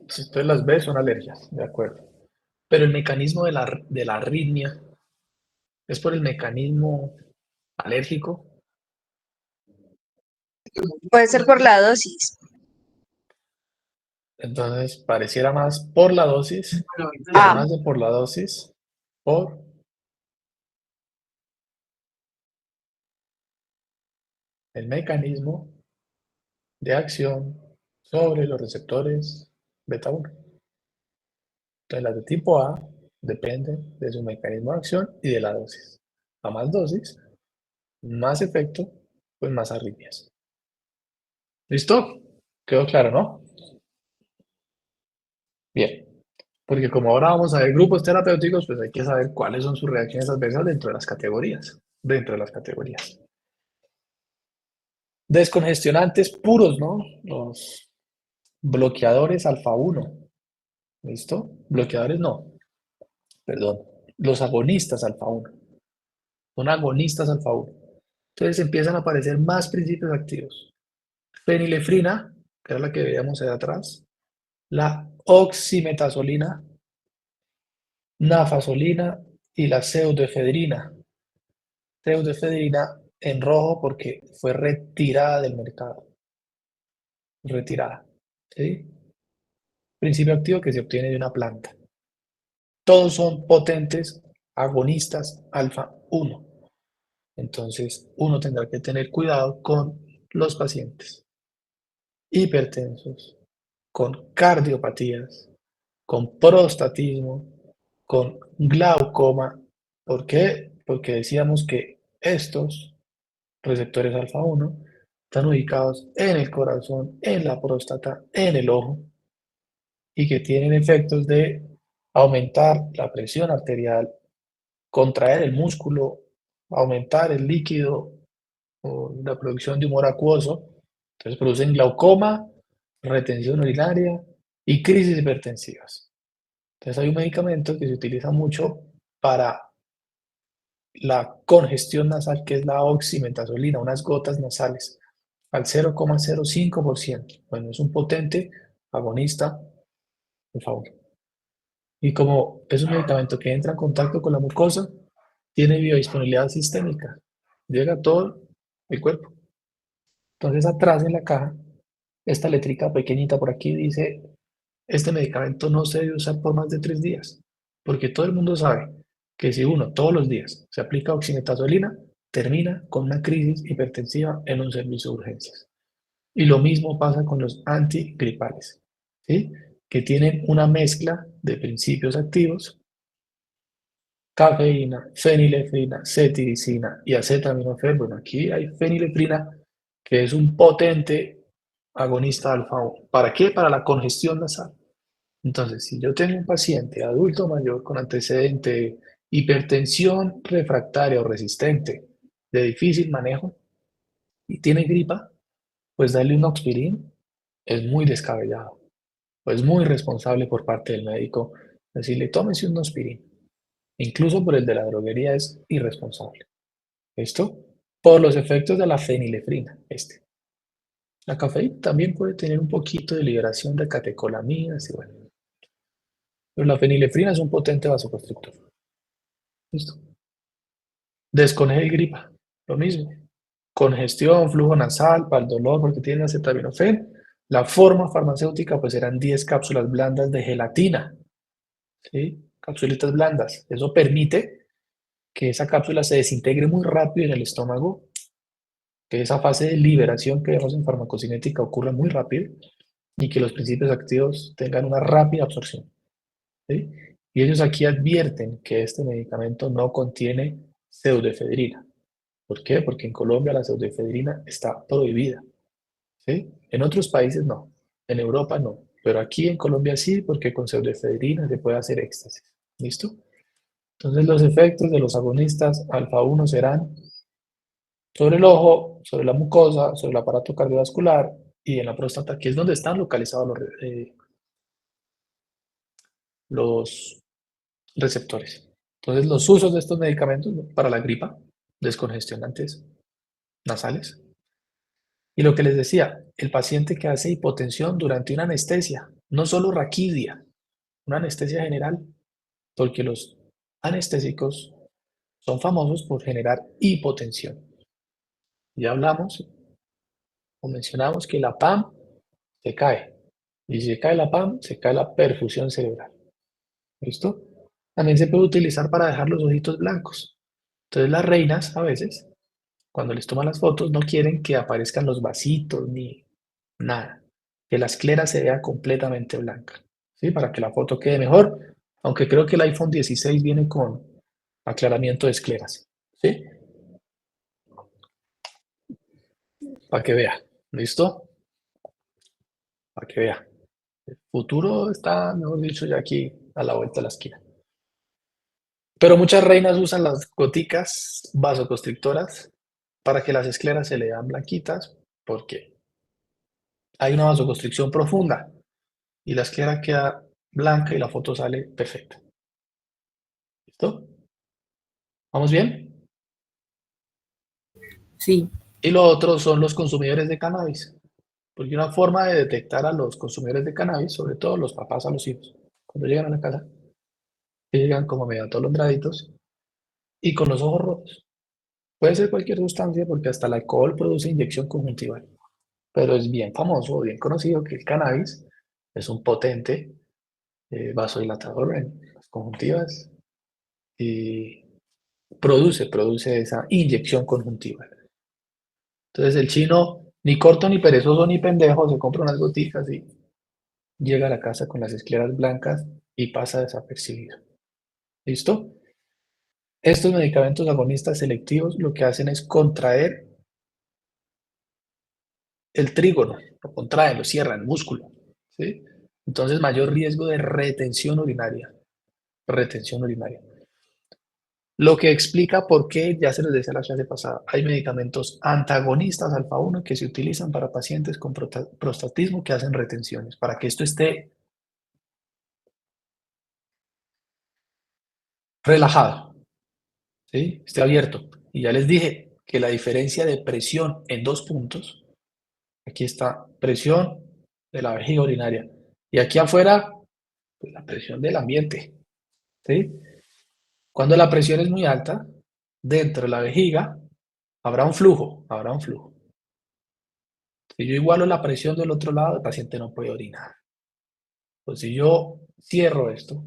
Speaker 1: Si ustedes las B son alergias, de acuerdo. Pero el mecanismo de la arritmia es por el mecanismo alérgico.
Speaker 5: Puede ser por la dosis.
Speaker 1: Entonces, pareciera más por la dosis, y
Speaker 5: Ah,
Speaker 1: además de por la dosis, por el mecanismo de acción sobre los receptores beta 1. Entonces, las de tipo A dependen de su mecanismo de acción y de la dosis. A más dosis, más efecto, pues más arritmias. ¿Listo? ¿Quedó claro, no? Bien. Porque como ahora vamos a ver grupos terapéuticos, pues hay que saber cuáles son sus reacciones adversas dentro de las categorías. Dentro de las categorías. Descongestionantes puros, ¿no? Los bloqueadores alfa 1. ¿Listo? Bloqueadores no, perdón. Los agonistas alfa 1. Son agonistas alfa 1. Entonces empiezan a aparecer más principios activos. Fenilefrina, que era la que veíamos ahí atrás. La oximetazolina, nafazolina y la pseudoefedrina. Pseudoefedrina en rojo porque fue retirada del mercado. Retirada. ¿Sí? Principio activo que se obtiene de una planta. Todos son potentes agonistas alfa 1. Entonces, uno tendrá que tener cuidado con los pacientes hipertensos, con cardiopatías, con prostatismo, con glaucoma. ¿Por qué? Porque decíamos que estos receptores alfa 1 están ubicados en el corazón, en la próstata, en el ojo, y que tienen efectos de aumentar la presión arterial, contraer el músculo, aumentar el líquido o la producción de humor acuoso. Entonces producen glaucoma, retención urinaria y crisis hipertensivas. Entonces hay un medicamento que se utiliza mucho para la congestión nasal, que es la oximetazolina, unas gotas nasales, al 0,05%. Bueno, es un potente agonista, por favor. Y como es un medicamento que entra en contacto con la mucosa, tiene biodisponibilidad sistémica, llega a todo el cuerpo. Entonces atrás en la caja, esta letrica pequeñita por aquí dice, este medicamento no se debe usar por más de 3 días, porque todo el mundo sabe que si uno todos los días se aplica oximetazolina, termina con una crisis hipertensiva en un servicio de urgencias. Y lo mismo pasa con los antigripales, ¿sí? Que tienen una mezcla de principios activos, cafeína, fenilefrina, cetiricina y acetaminofén. Bueno, aquí hay fenilefrina, que es un potente agonista alfa 1. ¿Para qué? Para la congestión nasal. Entonces, si yo tengo un paciente adulto mayor con antecedente hipertensión refractaria o resistente de difícil manejo y tiene gripa, pues darle un Oxpirin es muy descabellado, es muy irresponsable por parte del médico decirle tómese un Oxpirin. Incluso por el de la droguería es irresponsable. ¿Esto? Por los efectos de la fenilefrina. La cafeína también puede tener un poquito de liberación de catecolaminas y bueno. Pero la fenilefrina es un potente vasoconstrictor. ¿Listo? Descongeja y gripa. Lo mismo. Congestión, flujo nasal, para el dolor porque tiene acetaminofén. La forma farmacéutica pues eran 10 cápsulas blandas de gelatina. ¿Sí? Capsulitas blandas. Eso permite que esa cápsula se desintegre muy rápido en el estómago, que esa fase de liberación que vemos en farmacocinética ocurra muy rápido y que los principios activos tengan una rápida absorción. ¿Sí? Y ellos aquí advierten que este medicamento no contiene pseudoefedrina. ¿Por qué? Porque en Colombia la pseudoefedrina está prohibida. ¿Sí? En otros países no, en Europa no, pero aquí en Colombia sí, porque con pseudoefedrina se puede hacer éxtasis. ¿Listo? Entonces los efectos de los agonistas alfa 1 serán sobre el ojo, sobre la mucosa, sobre el aparato cardiovascular y en la próstata, que es donde están localizados los receptores. Entonces, los usos de estos medicamentos para la gripa, descongestionantes nasales. Y lo que les decía, el paciente que hace hipotensión durante una anestesia, no solo raquidia, una anestesia general, porque los anestésicos son famosos por generar hipotensión. Ya hablamos o mencionamos que la PAM se cae. Y si se cae la PAM, se cae la perfusión cerebral. ¿Listo? También se puede utilizar para dejar los ojitos blancos. Entonces las reinas a veces, cuando les toman las fotos, no quieren que aparezcan los vasitos ni nada. Que la esclera se vea completamente blanca. ¿Sí? Para que la foto quede mejor. Aunque creo que el iPhone 16 viene con aclaramiento de escleras. ¿Sí? Para que vea. ¿Listo? Para que vea. El futuro está, mejor dicho, ya aquí a la vuelta de la esquina. Pero muchas reinas usan las goticas vasoconstrictoras para que las escleras se le vean blanquitas, porque hay una vasoconstricción profunda y la esclera queda blanca y la foto sale perfecta. ¿Listo? ¿Vamos bien?
Speaker 2: Sí,
Speaker 1: Y lo otro son los consumidores de cannabis, porque una forma de detectar a los consumidores de cannabis, sobre todo los papás a los hijos, cuando llegan a la casa, que llegan como medio atolondraditos y con los ojos rojos. Puede ser cualquier sustancia, porque hasta el alcohol produce inyección conjuntival, pero es bien famoso, bien conocido que el cannabis es un potente vasodilatador en las conjuntivas y produce esa inyección conjuntiva. Entonces el chino, ni corto, ni perezoso, ni pendejo, se compra unas goticas y llega a la casa con las escleras blancas y pasa desapercibido. ¿Listo? Estos medicamentos agonistas selectivos lo que hacen es contraer el trígono, lo contraen, lo cierran, el músculo, ¿sí? Entonces mayor riesgo de retención urinaria. Retención urinaria. Lo que explica por qué, ya se les decía la clase pasada, hay medicamentos antagonistas alfa 1 que se utilizan para pacientes con prostatismo que hacen retenciones, para que esto esté relajado, ¿sí? Esté abierto. Y ya les dije que la diferencia de presión en 2 puntos, aquí está presión de la vejiga urinaria, y aquí afuera, pues, la presión del ambiente, ¿sí? Cuando la presión es muy alta, dentro de la vejiga habrá un flujo, habrá un flujo. Si yo igualo la presión del otro lado, el paciente no puede orinar. Pues si yo cierro esto,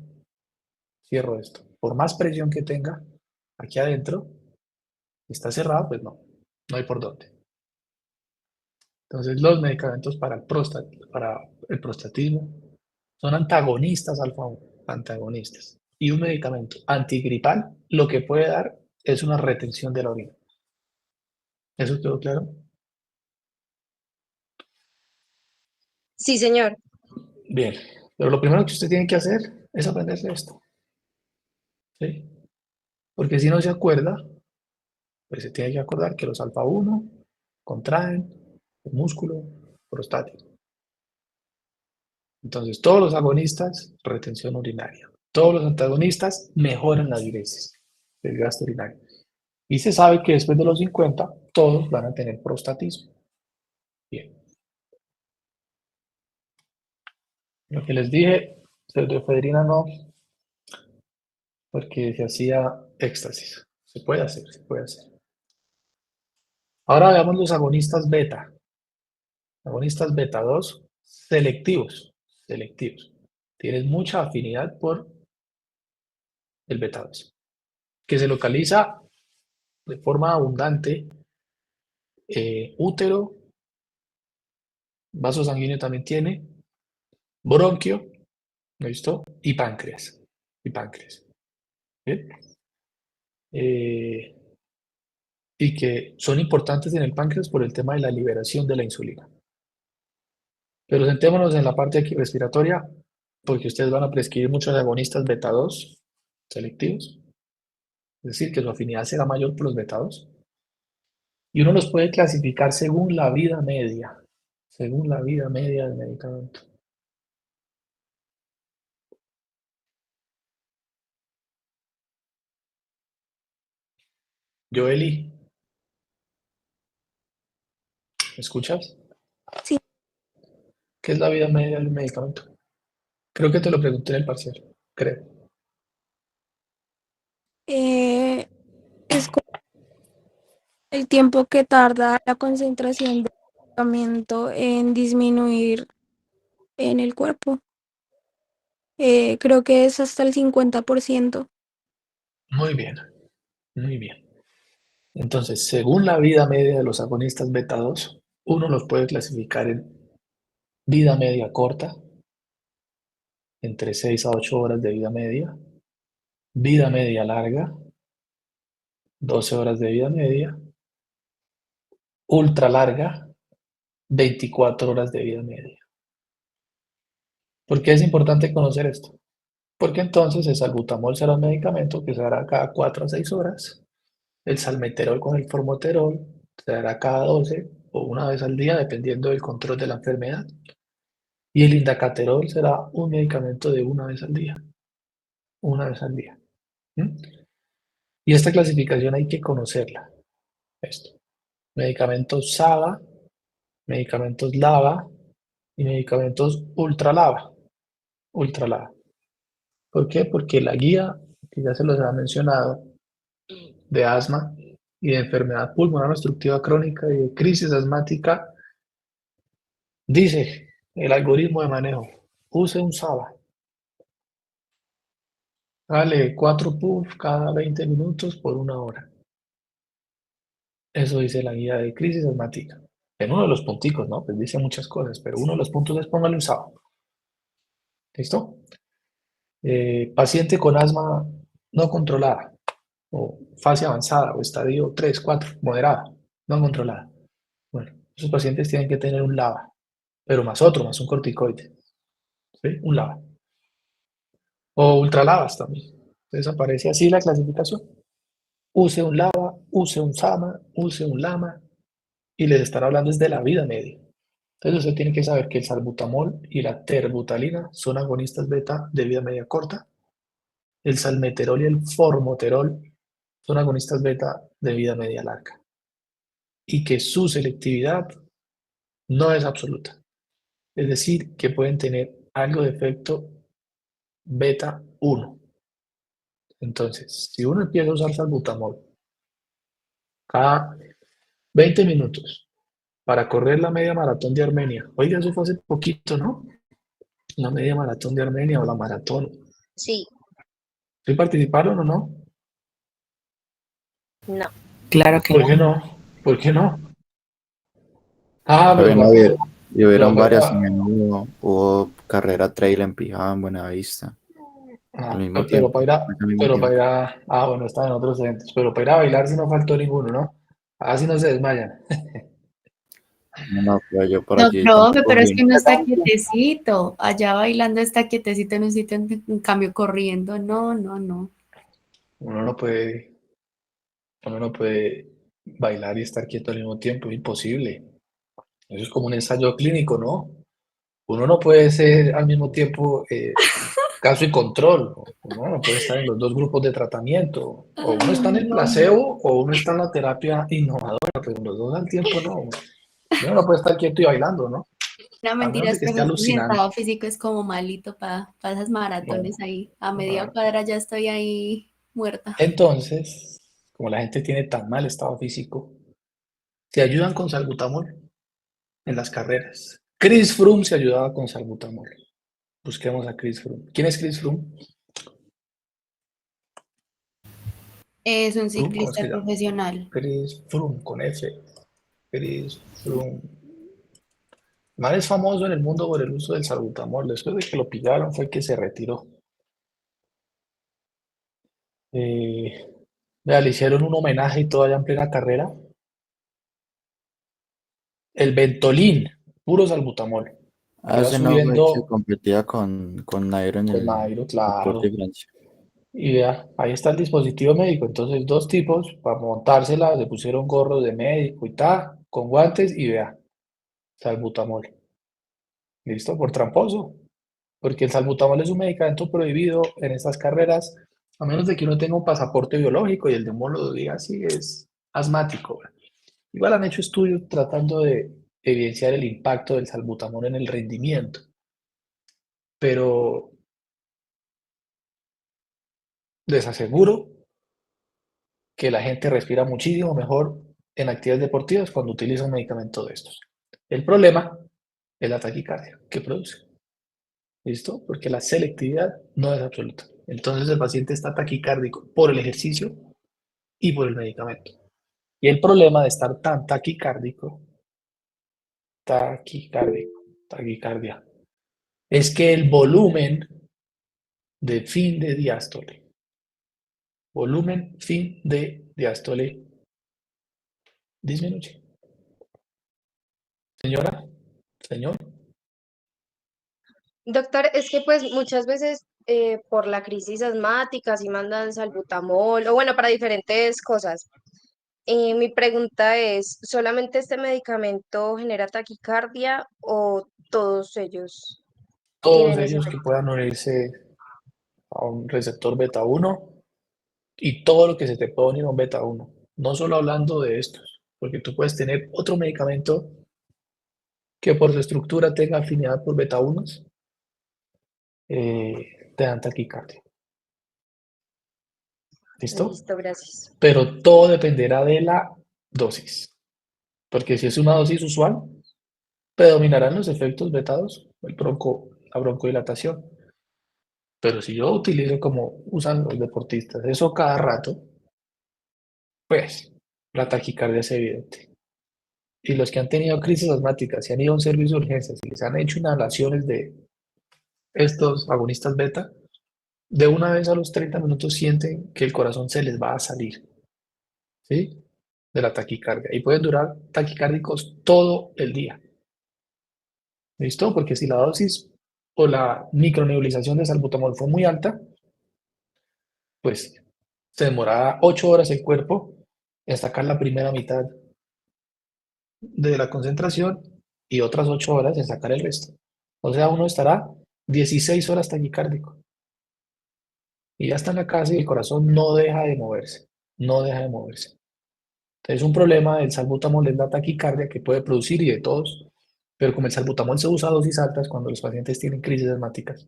Speaker 1: por más presión que tenga aquí adentro, está cerrado, pues no hay por dónde. Entonces los medicamentos para el prostatismo son antagonistas alfa 1, antagonistas. Y un medicamento antigripal lo que puede dar es una retención de la orina. ¿Eso quedó claro?
Speaker 5: Sí, señor.
Speaker 1: Bien, pero lo primero que usted tiene que hacer es aprenderse esto, ¿sí? Porque si no se acuerda, pues se tiene que acordar que los alfa 1 contraen el músculo prostático. Entonces, todos los agonistas, retención urinaria. Todos los antagonistas mejoran la diuresis del gasto urinario. Y se sabe que después de los 50, todos van a tener prostatismo. Bien. Lo que les dije, pseudoefedrina no, porque se hacía éxtasis. Se puede hacer, se puede hacer. Ahora veamos los agonistas beta. Agonistas beta 2 selectivos. Selectivos. Tienes mucha afinidad por el beta 2, que se localiza de forma abundante útero, vaso sanguíneo también tiene, bronquio, ¿listo? Y páncreas. Y páncreas. ¿Bien? Y que son importantes en el páncreas por el tema de la liberación de la insulina. Pero sentémonos en la parte aquí respiratoria, porque ustedes van a prescribir muchos agonistas beta 2 selectivos, es decir, que su afinidad será mayor por los beta 2. Y uno los puede clasificar según la vida media del medicamento. Joeli, ¿me escuchas?
Speaker 6: Sí.
Speaker 1: ¿Qué es la vida media del medicamento? Creo que te lo pregunté en el parcial, creo.
Speaker 6: Eh, es como el tiempo que tarda la concentración del medicamento en disminuir en el cuerpo. Creo que es hasta el 50%.
Speaker 1: Muy bien, muy bien. Entonces, según la vida media de los agonistas beta 2, uno los puede clasificar en vida media corta, entre 6 a 8 horas de vida media larga, 12 horas de vida media, ultra larga, 24 horas de vida media. ¿Por qué es importante conocer esto? porque entonces el salbutamol será un medicamento que se dará cada 4 a 6 horas, el salmeterol con el formoterol se dará cada 12 o una vez al día, dependiendo del control de la enfermedad, y el indacaterol será un medicamento de una vez al día. ¿Mm? Y esta clasificación hay que conocerla. Esto. Medicamentos SABA, medicamentos LABA y medicamentos ultralava. Ultralava. ¿Por qué? Porque la guía, que ya se los ha mencionado, de asma y de enfermedad pulmonar obstructiva crónica y de crisis asmática, dice el algoritmo de manejo, use un SABA. Dale 4 puffs cada 20 minutos por una hora. Eso dice la guía de crisis asmática. En uno de los punticos, ¿no? Pues dice muchas cosas, pero uno de los puntos es póngale un SABA. ¿Listo? Paciente con asma no controlada, o fase avanzada, o estadio 3, 4, moderada, no controlada. Bueno, esos pacientes tienen que tener un LABA, pero más otro, más un corticoide. ¿Sí? Un LABA. O ultralavas también. Entonces aparece así la clasificación. Use un LABA, use un SAMA, use un LAMA, y les estará hablando desde la vida media. Entonces usted tiene que saber que el salbutamol y la terbutalina son agonistas beta de vida media corta. El salmeterol y el formoterol son agonistas beta de vida media larga. Y que su selectividad no es absoluta. Es decir, que pueden tener algo de efecto beta 1. Entonces, si uno empieza a usar salbutamol cada 20 minutos para correr la media maratón de Armenia, oiga, eso fue hace poquito, ¿no? La media maratón de Armenia o la maratón.
Speaker 5: Sí,
Speaker 1: ¿Sí participaron o no?
Speaker 5: no.
Speaker 2: Claro que
Speaker 1: ¿Por qué
Speaker 2: no.
Speaker 1: no? ¿Por qué no? Ah, pero
Speaker 3: Bueno, y hubieron varias,
Speaker 1: para,
Speaker 3: también hubo carrera trail en Pijá, en Buenavista, al mismo
Speaker 1: pero
Speaker 3: tiempo,
Speaker 1: para ir a,
Speaker 3: al mismo tiempo.
Speaker 1: bueno, están en otros eventos, pero para ir a bailar si no faltó ninguno, ¿no? Así no se desmayan.
Speaker 3: No, no, pero yo por
Speaker 7: No,
Speaker 3: allí
Speaker 7: profe,
Speaker 3: tampoco
Speaker 7: pero es
Speaker 3: vi.
Speaker 7: que uno está quietecito. Allá bailando está quietecito en un sitio, en cambio corriendo. No, no, no.
Speaker 1: Uno no puede, uno no puede bailar y estar quieto al mismo tiempo, es imposible. Eso es como un ensayo clínico, ¿no? Uno no puede ser al mismo tiempo caso y control. Uno no puede estar en los dos grupos de tratamiento. O uno está en
Speaker 7: Ay,
Speaker 1: el
Speaker 7: no, no.
Speaker 1: placebo o uno está en la terapia innovadora, pero los dos al tiempo no. Uno no puede estar quieto y bailando, ¿no?
Speaker 7: No,
Speaker 1: A menos de
Speaker 7: mentiras,
Speaker 1: que
Speaker 7: pero
Speaker 1: esté
Speaker 7: es que mi
Speaker 1: alucinando.
Speaker 7: estado físico es como malito para esas maratones
Speaker 1: Bueno,
Speaker 7: ahí. A media
Speaker 1: ah,
Speaker 7: cuadra ya estoy ahí muerta.
Speaker 1: entonces, como la gente tiene tan mal estado físico, se ayudan con salbutamol en las carreras. Chris Froome se ayudaba con salbutamol. Busquemos a Chris Froome. ¿Quién es Chris Froome?
Speaker 7: Es un
Speaker 1: Froome, ¿cómo es
Speaker 7: ciclista
Speaker 1: que se llama?
Speaker 7: profesional.
Speaker 1: Chris Froome, con F. Chris Froome. El man es famoso en el mundo por el uso del salbutamol. Después de que lo pillaron fue que se retiró. Vea, le hicieron un homenaje y todo allá en plena carrera. El Ventolin, puro salbutamol. Iba
Speaker 3: Hace no fue que
Speaker 1: subiendo
Speaker 3: competía con Nairo en
Speaker 1: con
Speaker 3: el
Speaker 1: Nairo,
Speaker 3: Tour de
Speaker 1: claro.
Speaker 3: Francia.
Speaker 1: Y vea, ahí está el dispositivo médico. Entonces, dos tipos para montársela, se pusieron gorros de médico y tal, con guantes y vea, salbutamol. ¿Listo? Por tramposo. Porque el salbutamol es un medicamento prohibido en estas carreras, a menos de que uno tenga un pasaporte biológico y el de homólogo diga sí es asmático. Igual han hecho estudios tratando de evidenciar el impacto del salbutamol en el rendimiento, pero les aseguro que la gente respira muchísimo mejor en actividades deportivas cuando utiliza un medicamento de estos. El problema es la taquicardia que produce. ¿Listo? Porque la selectividad no es absoluta. Entonces el paciente está taquicárdico por el ejercicio y por el medicamento. Y el problema de estar tan taquicardia, es que el volumen de fin de diástole disminuye. Señora, señor,
Speaker 5: Doctor, es que pues muchas veces por la crisis asmática, si mandan salbutamol, o bueno, para diferentes cosas. Mi pregunta es, ¿solamente este medicamento genera taquicardia o todos ellos
Speaker 1: Todos
Speaker 5: tienen ese
Speaker 1: ellos que
Speaker 5: efecto?
Speaker 1: puedan unirse a un receptor beta 1 y todo lo que se te pueda unir a un beta 1. No solo hablando de estos, porque tú puedes tener otro medicamento que por su estructura tenga afinidad por beta 1, te dan taquicardia. ¿Listo?
Speaker 5: Listo, gracias.
Speaker 1: Pero todo dependerá de la dosis, porque si es una dosis usual, predominarán los efectos betados, la broncodilatación. Pero si yo utilizo como usan los deportistas eso cada rato, pues la taquicardia es evidente. Y los que han tenido crisis asmáticas y han ido a un servicio de urgencias y les han hecho inhalaciones de estos agonistas beta, de una vez a los 30 minutos sienten que el corazón se les va a salir, ¿sí? De la taquicardia. Y pueden durar taquicárdicos todo el día. ¿Listo? Porque si la dosis o la micronebulización de salbutamol fue muy alta, pues se demorará 8 horas el cuerpo en sacar la primera mitad de la concentración y otras 8 horas en sacar el resto. O sea, uno estará 16 horas taquicárdico. Y ya está en la casa y el corazón no deja de moverse. No deja de moverse. Entonces, un problema del salbutamol es la taquicardia que puede producir y de todos, pero como el salbutamol se usa a dosis altas cuando los pacientes tienen crisis asmáticas,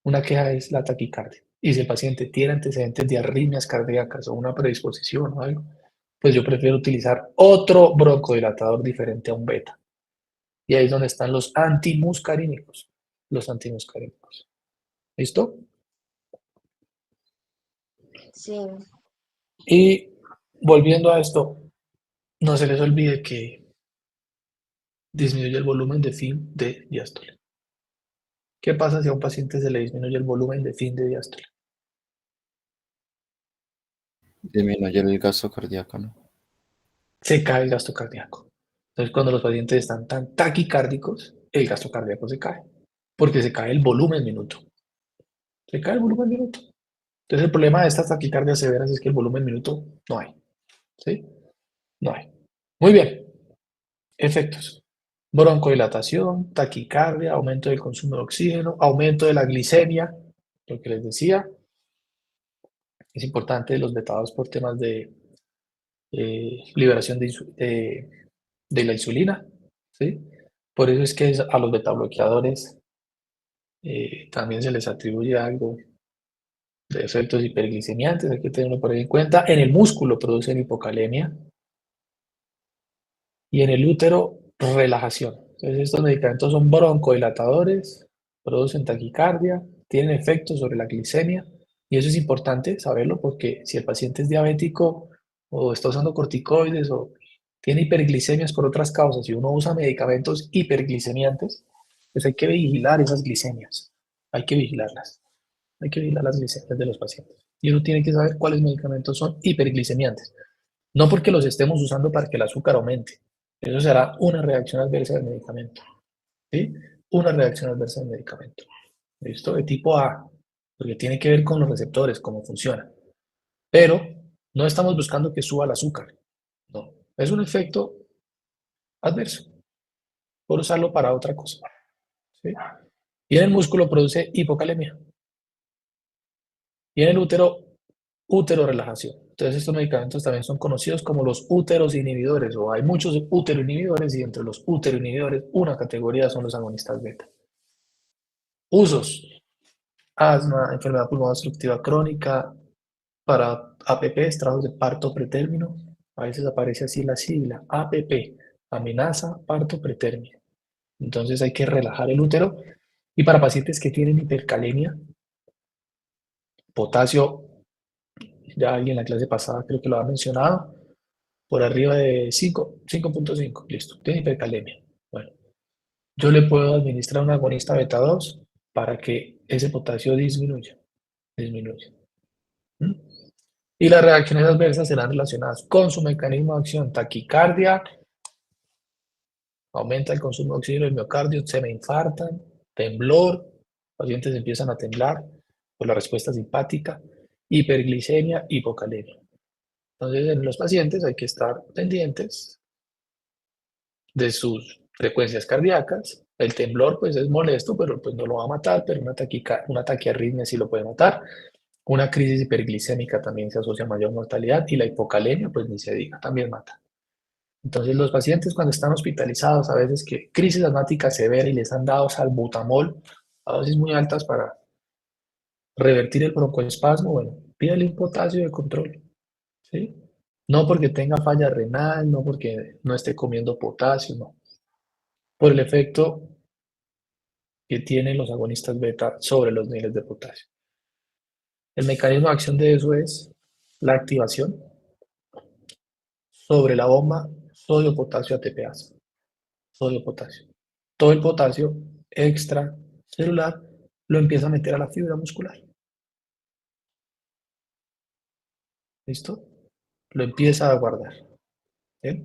Speaker 1: una queja es la taquicardia. Y si el paciente tiene antecedentes de arritmias cardíacas o una predisposición o algo, pues yo prefiero utilizar otro broncodilatador diferente a un beta. Y ahí es donde están los antimuscarínicos. Los antimuscarínicos. ¿Listo?
Speaker 5: Sí,
Speaker 1: Y volviendo a esto, no se les olvide que disminuye el volumen de fin de diástole. ¿Qué pasa si a un paciente se le disminuye el volumen de fin de diástole?
Speaker 3: Disminuye el gasto cardíaco, ¿no?
Speaker 1: Se cae el gasto cardíaco. Entonces, cuando los pacientes están tan taquicárdicos, el gasto cardíaco se cae, porque se cae el volumen minuto. Se cae el volumen minuto. Entonces, el problema de estas taquicardias severas es que el volumen minuto no hay. ¿Sí? No hay. Muy bien. Efectos. Broncodilatación, taquicardia, aumento del consumo de oxígeno, aumento de la glicemia, lo que les decía. Es importante los vetados por temas de liberación de la insulina, ¿sí? Por eso es que a los betabloqueadores también se les atribuye algo de efectos hiperglicemiantes, hay que tenerlo por ahí en cuenta. En el músculo producen hipocalemia y en el útero relajación. Entonces estos medicamentos son broncodilatadores, producen taquicardia, tienen efectos sobre la glicemia y eso es importante saberlo porque si el paciente es diabético o está usando corticoides o tiene hiperglicemias por otras causas y uno usa medicamentos hiperglicemiantes, pues hay que vigilar esas glicemias, hay que vigilarlas, hay que vigilar las glicemias de los pacientes. Y uno tiene que saber cuáles medicamentos son hiperglicemiantes, no porque los estemos usando para que el azúcar aumente, eso será una reacción adversa del medicamento, ¿sí? Una reacción adversa del medicamento. ¿Listo? De tipo A, porque tiene que ver con los receptores, cómo funcionan. Pero no estamos buscando que suba el azúcar, no. Es un efecto adverso, por usarlo para otra cosa, ¿sí? Y en el músculo produce hipocalemia. Y en el útero relajación. Entonces estos medicamentos también son conocidos como los úteros inhibidores, o hay muchos útero inhibidores y entre los útero inhibidores una categoría son los agonistas beta. Usos: asma, enfermedad pulmonar obstructiva crónica, para APP, estrados de parto pretérmino. A veces aparece así la sigla, APP, amenaza parto pretérmino. Entonces hay que relajar el útero. Y para pacientes que tienen hipercalemia, potasio, ya alguien en la clase pasada creo que lo ha mencionado, por arriba de 5.5, listo, tiene hipercalemia. Bueno, yo le puedo administrar un agonista beta 2 para que ese potasio disminuya. ¿Mm? Y las reacciones adversas serán relacionadas con su mecanismo de acción: taquicardia, aumenta el consumo de oxígeno del miocardio, se me infartan, temblor, pacientes empiezan a temblar, por la respuesta simpática, hiperglicemia, hipocalemia. Entonces, en los pacientes hay que estar pendientes de sus frecuencias cardíacas. El temblor, pues, es molesto, pero pues no lo va a matar, pero una taquiarritmia sí lo puede matar. Una crisis hiperglicémica también se asocia a mayor mortalidad y la hipocalemia, pues ni se diga, también mata. Entonces, los pacientes cuando están hospitalizados, a veces que crisis asmática severa y les han dado salbutamol a dosis muy altas para revertir el broncoespasmo, bueno, pídale un potasio de control, ¿sí? No porque tenga falla renal, no porque no esté comiendo potasio, no. Por el efecto que tienen los agonistas beta sobre los niveles de potasio. El mecanismo de acción de eso es la activación sobre la bomba sodio-potasio ATPase. Sodio-potasio. Todo el potasio extracelular lo empieza a meter a la fibra muscular. ¿Listo? Lo empieza a guardar. ¿Bien?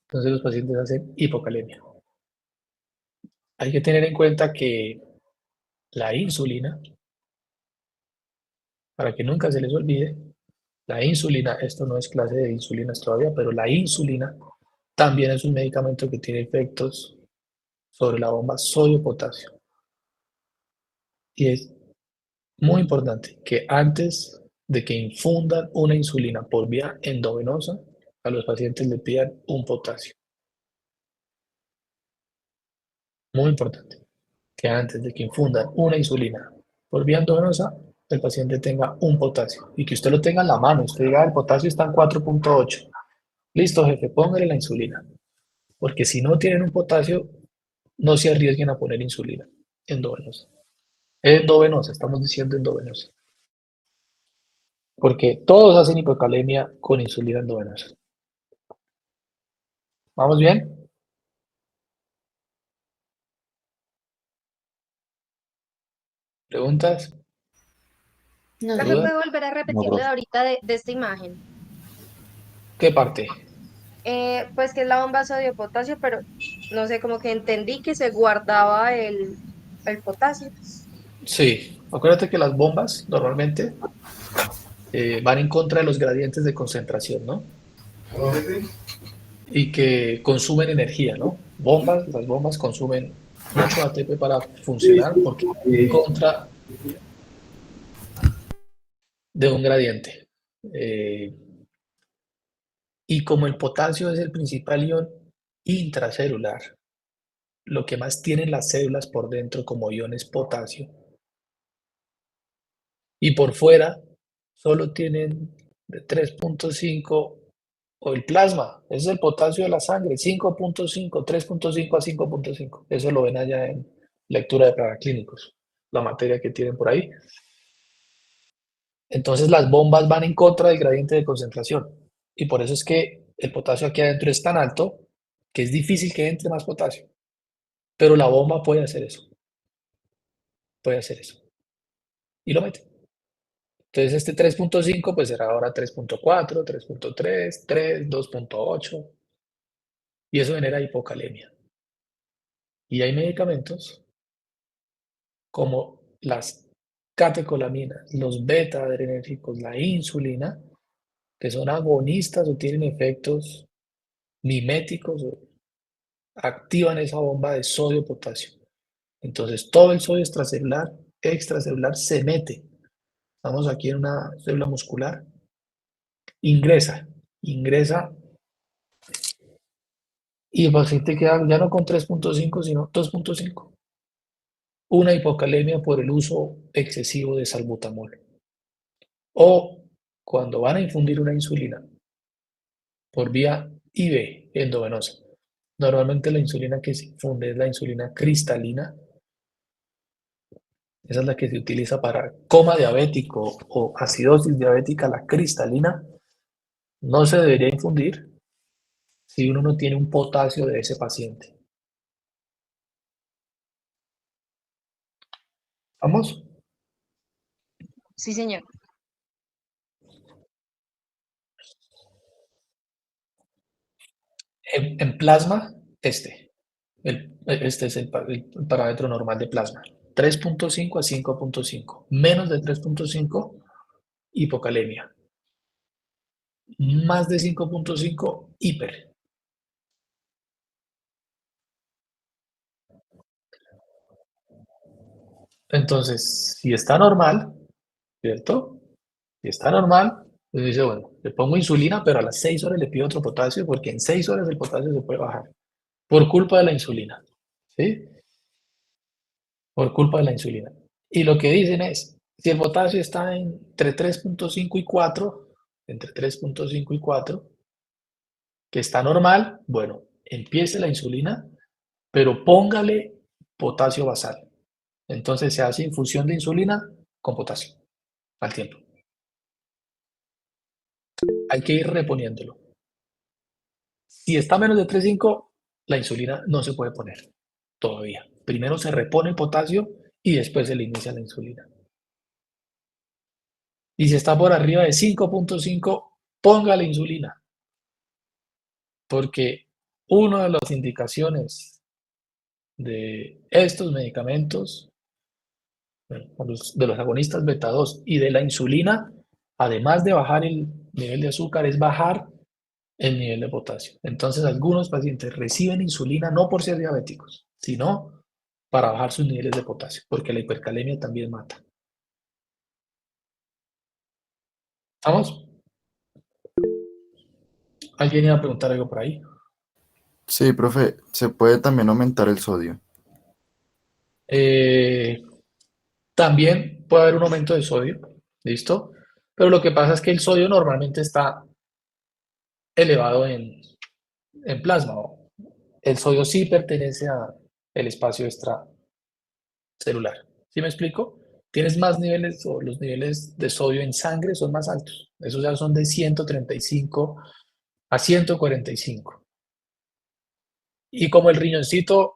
Speaker 1: Entonces los pacientes hacen hipocalemia. Hay que tener en cuenta que la insulina, para que nunca se les olvide, la insulina, esto no es clase de insulinas todavía, pero la insulina también es un medicamento que tiene efectos sobre la bomba sodio-potasio. Y es muy importante que antes de que infundan una insulina por vía endovenosa, a los pacientes le pidan un potasio. Muy importante que antes de que infundan una insulina por vía endovenosa, el paciente tenga un potasio y que usted lo tenga en la mano. Usted diga, el potasio está en 4.8. Listo, jefe, póngale la insulina. Porque si no tienen un potasio, no se arriesguen a poner insulina endovenosa. Endovenosa, estamos diciendo endovenosa. Porque todos hacen hipocalemia con insulina endovenosa. ¿Vamos bien? ¿Preguntas?
Speaker 7: No,
Speaker 5: Profe,
Speaker 1: ¿Dudas?
Speaker 5: ¿puede volver a
Speaker 3: No,
Speaker 5: repetirlo de
Speaker 3: profe.
Speaker 5: ahorita de esta imagen?
Speaker 1: ¿Qué parte?
Speaker 5: Pues que es la bomba sodio-potasio, pero no sé, como que entendí que se guardaba el potasio.
Speaker 1: Sí, acuérdate que las bombas normalmente van en contra de los gradientes de concentración, ¿no? Y que consumen energía, ¿no? Las bombas consumen mucho ATP para funcionar porque van en contra de un gradiente. Y como el potasio es el principal ion intracelular, lo que más tienen las células por dentro como ion es potasio. Y por fuera solo tienen de 3.5 o el plasma, ese es el potasio de la sangre, 5.5, 3.5 a 5.5. Eso lo ven allá en lectura de paraclínicos, la materia que tienen por ahí. Entonces las bombas van en contra del gradiente de concentración y por eso es que el potasio aquí adentro es tan alto que es difícil que entre más potasio. Pero la bomba puede hacer eso, y lo mete. Entonces este 3.5 pues será ahora 3.4, 3.3, 3, 2.8 y eso genera hipocalemia. Y hay medicamentos como las catecolaminas, los beta-adrenérgicos, la insulina, que son agonistas o tienen efectos miméticos o activan esa bomba de sodio-potasio. Entonces todo el sodio extracelular se mete. Estamos aquí en una célula muscular, ingresa y el paciente queda ya no con 3.5 sino 2.5. Una hipocalemia por el uso excesivo de salbutamol. O cuando van a infundir una insulina por vía IV endovenosa. Normalmente la insulina que se infunde es la insulina cristalina. Esa es la que se utiliza para coma diabético o acidosis diabética, la cristalina. No se debería infundir si uno no tiene un potasio de ese paciente. ¿Vamos?
Speaker 5: Sí, señor.
Speaker 1: En plasma, este es el parámetro normal de plasma. 3.5 a 5.5. Menos de 3.5, hipocalemia. Más de 5.5, hiper. Entonces, si está normal, ¿cierto? Si está normal, pues dice, bueno, le pongo insulina, pero a las 6 horas le pido otro potasio, porque en 6 horas el potasio se puede bajar por culpa de la insulina, ¿sí? Por culpa de la insulina. Y lo que dicen es, si el potasio está entre 3.5 y 4, entre 3.5 y 4, que está normal, bueno, empiece la insulina, pero póngale potasio basal. Entonces se hace infusión de insulina con potasio al tiempo. Hay que ir reponiéndolo. Si está menos de 3.5, la insulina no se puede poner todavía. Primero se repone el potasio y después se le inicia la insulina. Y si está por arriba de 5.5, ponga la insulina. Porque una de las indicaciones de estos medicamentos, de los agonistas beta 2 y de la insulina, además de bajar el nivel de azúcar, es bajar el nivel de potasio. Entonces, algunos pacientes reciben insulina no por ser diabéticos, sino para bajar sus niveles de potasio, porque la hipercalemia también mata. ¿Estamos? ¿Alguien iba a preguntar algo por ahí?
Speaker 3: Sí, profe, ¿se puede también aumentar el sodio?
Speaker 1: Eh, También puede haber un aumento de sodio, ¿listo? Pero lo que pasa es que el sodio normalmente está elevado en plasma. El sodio sí pertenece al espacio extracelular. ¿Sí me explico? Tienes más niveles, o los niveles de sodio en sangre son más altos. Esos ya son de 135 a 145. Y como el riñoncito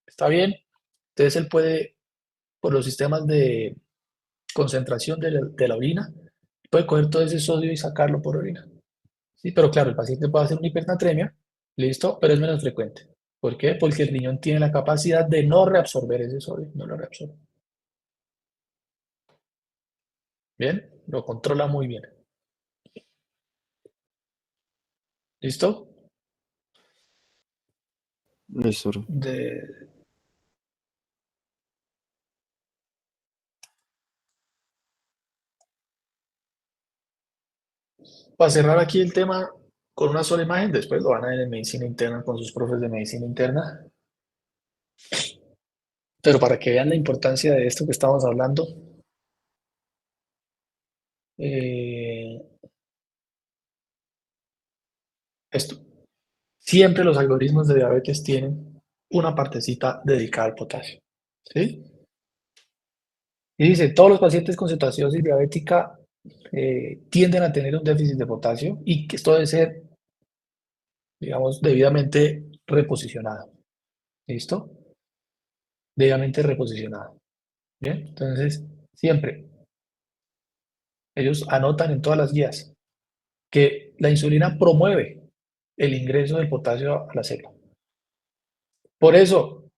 Speaker 1: está bien, entonces él puede, por los sistemas de concentración de la orina, puede coger todo ese sodio y sacarlo por orina. Sí, pero claro, el paciente puede hacer una hipernatremia, listo, pero es menos frecuente. ¿Por qué? Porque el riñón tiene la capacidad de no reabsorber ese sodio, no lo reabsorbe. Bien, lo controla muy bien. ¿Listo?
Speaker 3: Listo, profe.
Speaker 1: Para cerrar aquí el tema con una sola imagen, después lo van a ver en medicina interna con sus profes de medicina interna, pero para que vean la importancia de esto que estamos hablando, eh, esto. Siempre los algoritmos de diabetes tienen una partecita dedicada al potasio. ¿Sí? Y dice, todos los pacientes con cetoacidosis diabética tienden a tener un déficit de potasio y que esto debe ser, digamos, debidamente reposicionado. ¿Listo? Debidamente reposicionado. Bien, entonces, siempre ellos anotan en todas las guías que la insulina promueve el ingreso del potasio a la célula. Por eso,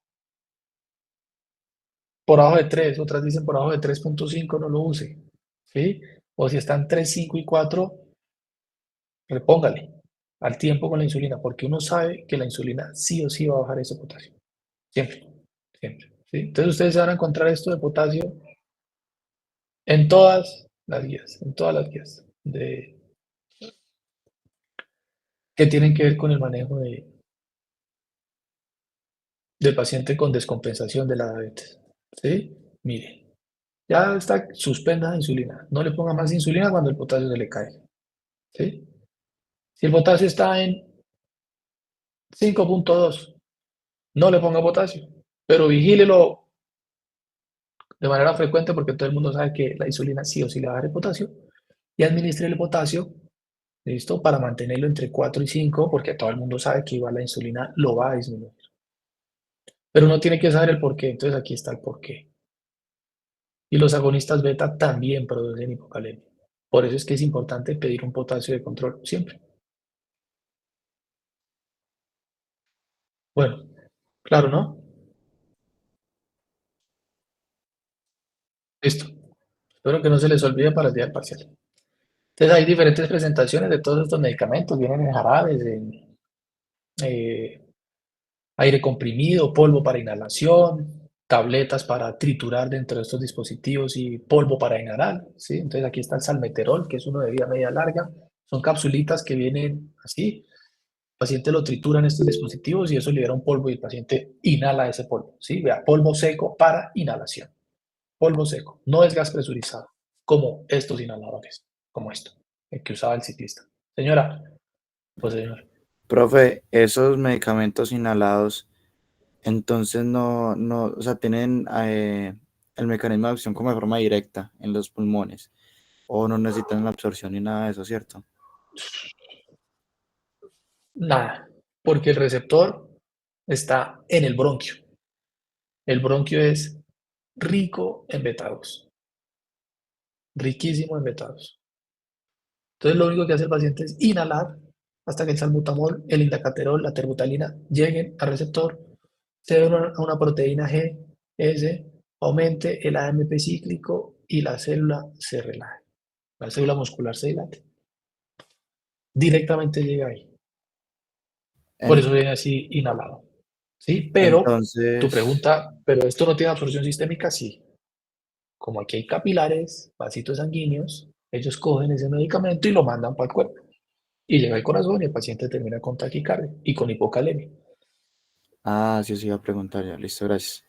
Speaker 1: por abajo de 3, otras dicen por abajo de 3.5 no lo use. ¿Sí? O si están 3, 5 y 4, repóngale al tiempo con la insulina, porque uno sabe que la insulina sí o sí va a bajar ese potasio. Siempre, siempre. ¿Sí? Entonces ustedes van a encontrar esto de potasio en todas las guías que tienen que ver con el manejo del paciente con descompensación de la diabetes. ¿Sí? Mire, ya está, suspenda la insulina. No le ponga más insulina cuando el potasio se le cae. ¿Sí? Si el potasio está en 5.2, no le ponga potasio, pero vigílelo de manera frecuente porque todo el mundo sabe que la insulina sí o sí le va a dar el potasio y administre el potasio, ¿listo? Para mantenerlo entre 4 y 5 porque todo el mundo sabe que igual la insulina lo va a disminuir. Pero uno tiene que saber el porqué, entonces aquí está el porqué. Y los agonistas beta también producen hipocalemia. Por eso es que es importante pedir un potasio de control siempre. Bueno, claro, ¿no? Listo. Espero que no se les olvide para el día del parcial. Entonces hay diferentes presentaciones de todos estos medicamentos. Vienen en jarabes, en aire comprimido, polvo para inhalación, tabletas para triturar dentro de estos dispositivos y polvo para inhalar, ¿sí? Entonces aquí está el salmeterol, que es uno de vía media larga. Son capsulitas que vienen así. El paciente lo tritura en estos dispositivos y eso libera un polvo y el paciente inhala ese polvo, ¿sí? Vea, polvo seco para inhalación. Polvo seco, no es gas presurizado, como estos inhaladores, como esto, el que usaba el ciclista. Señora, pues señor.
Speaker 8: Profe, esos medicamentos inhalados, entonces o sea, tienen el mecanismo de acción como de forma directa en los pulmones, o no necesitan la absorción ni nada de eso, ¿cierto?
Speaker 1: Nada, porque el receptor está en el bronquio. El bronquio es rico en beta-2, riquísimo en beta-2. Entonces lo único que hace el paciente es inhalar hasta que el salbutamol, el indacaterol, la terbutalina lleguen al receptor, se dé a una proteína G, S, aumente el AMP cíclico y la célula se relaje. La célula muscular se dilate. Directamente llega ahí. Por
Speaker 8: En-
Speaker 1: eso viene así inhalado. ¿Sí? Pero tu
Speaker 8: entonces,
Speaker 1: pregunta, ¿pero esto no tiene absorción sistémica? Sí. Como aquí hay capilares, vasitos sanguíneos, ellos cogen ese medicamento y lo mandan para el cuerpo. Y llega al corazón y el paciente termina con taquicardia y con hipocalemia.
Speaker 8: sí, os iba a preguntar ya, listo, gracias.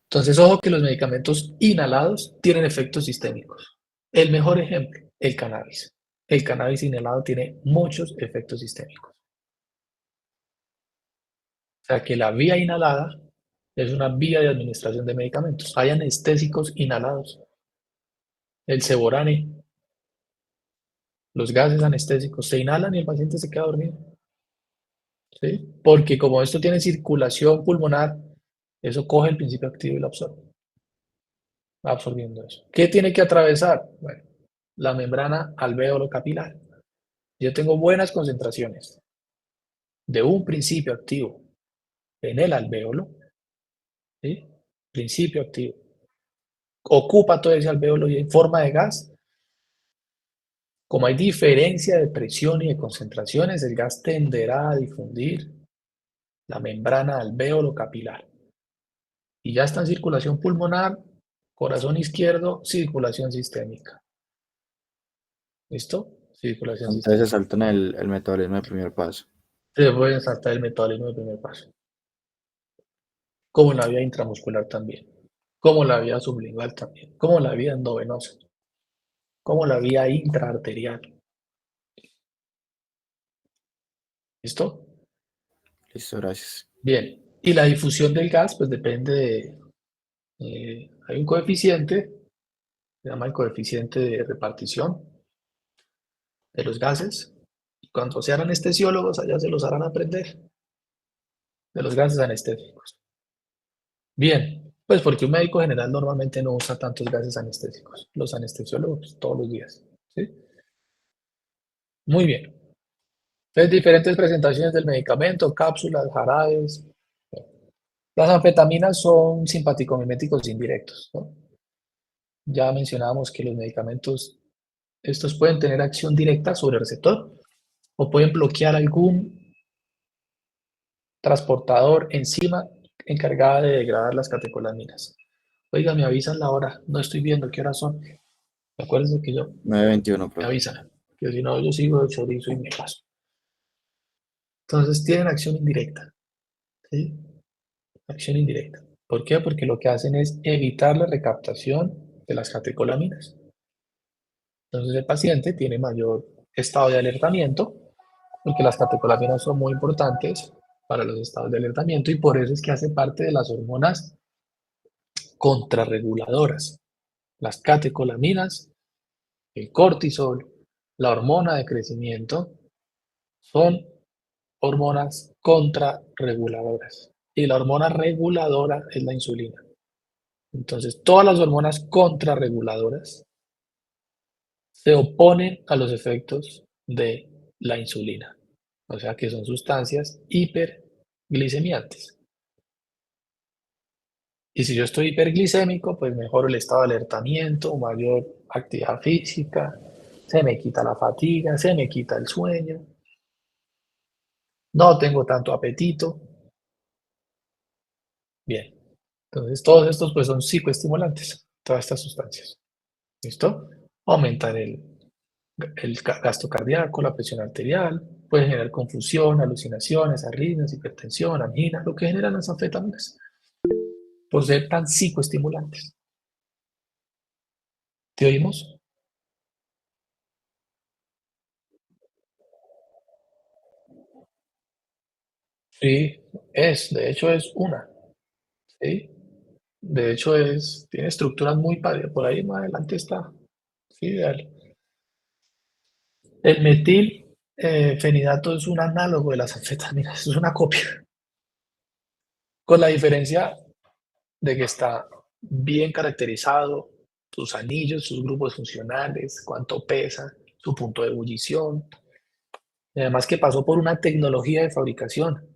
Speaker 1: Entonces, ojo que los medicamentos inhalados tienen efectos sistémicos. El mejor ejemplo, el cannabis. El cannabis inhalado tiene muchos efectos sistémicos. O sea que la vía inhalada es una vía de administración de medicamentos. Hay anestésicos inhalados. El Ceborane, los gases anestésicos se inhalan y el paciente se queda dormido. ¿Sí? Porque como esto tiene circulación pulmonar, eso coge el principio activo y lo absorbe. Va absorbiendo eso. ¿Qué tiene que atravesar? Bueno, la membrana alvéolo capilar. Yo tengo buenas concentraciones de un principio activo en el alvéolo, ¿sí? Principio activo. Ocupa todo ese alvéolo y en forma de gas. Como hay diferencia de presión y de concentraciones, el gas tenderá a difundir la membrana alvéolo capilar. Y ya está en circulación pulmonar, corazón izquierdo, circulación sistémica. ¿Listo? Circulación
Speaker 8: Entonces se
Speaker 1: sistémica.
Speaker 8: saltan el metabolismo de primer paso.
Speaker 1: Se puede saltar el metabolismo de primer paso. Como la vía intramuscular también. Como la vía sublingual también. Como la vía endovenosa. Como la vía intraarterial. ¿Listo?
Speaker 8: Listo, gracias.
Speaker 1: Bien. Y la difusión del gas, pues depende de... hay un coeficiente, se llama el coeficiente de repartición de los gases. Y cuando sean anestesiólogos, allá se los harán aprender de los gases anestésicos. Bien, pues porque un médico general normalmente no usa tantos gases anestésicos. Los anestesiólogos todos los días. ¿Sí? Muy bien. Entonces, diferentes presentaciones del medicamento, cápsulas, jarabes. Las anfetaminas son simpaticomiméticos indirectos, ¿no? Ya mencionábamos que los medicamentos, estos pueden tener acción directa sobre el receptor o pueden bloquear algún transportador enzima encargada de degradar las catecolaminas. Oiga, me avisan la hora, no estoy viendo qué horas son. Acuérdense que yo
Speaker 8: 9:21,
Speaker 1: me
Speaker 8: profe.
Speaker 1: avisan, que si no yo sigo de chorizo y me paso. Entonces tienen acción indirecta, ¿sí? Acción indirecta. ¿Por qué? Porque lo que hacen es evitar la recaptación de las catecolaminas. Entonces el paciente tiene mayor estado de alertamiento, porque las catecolaminas son muy importantes para los estados de alertamiento y por eso es que hace parte de las hormonas contrarreguladoras. Las catecolaminas, el cortisol, la hormona de crecimiento, son hormonas contrarreguladoras. Y la hormona reguladora es la insulina. Entonces, todas las hormonas contrarreguladoras se oponen a los efectos de la insulina. O sea que son sustancias hiperglicemiantes. Y si yo estoy hiperglicémico, pues mejoro el estado de alertamiento, mayor actividad física, se me quita la fatiga, se me quita el sueño, no tengo tanto apetito. Bien, entonces todos estos pues son psicoestimulantes, todas estas sustancias. ¿Listo? Aumentan el gasto cardíaco, la presión arterial, pueden generar confusión, alucinaciones, arritmias, hipertensión, angina, lo que generan las anfetaminas, por ser tan psicoestimulantes. ¿Te oímos? Sí, de hecho es una, ¿sí? De hecho tiene estructuras muy padres, por ahí más adelante está, sí, dale. El metil fenidato es un análogo de las anfetaminas, es una copia, con la diferencia de que está bien caracterizado, sus anillos, sus grupos funcionales, cuánto pesa, su punto de ebullición, y además que pasó por una tecnología de fabricación.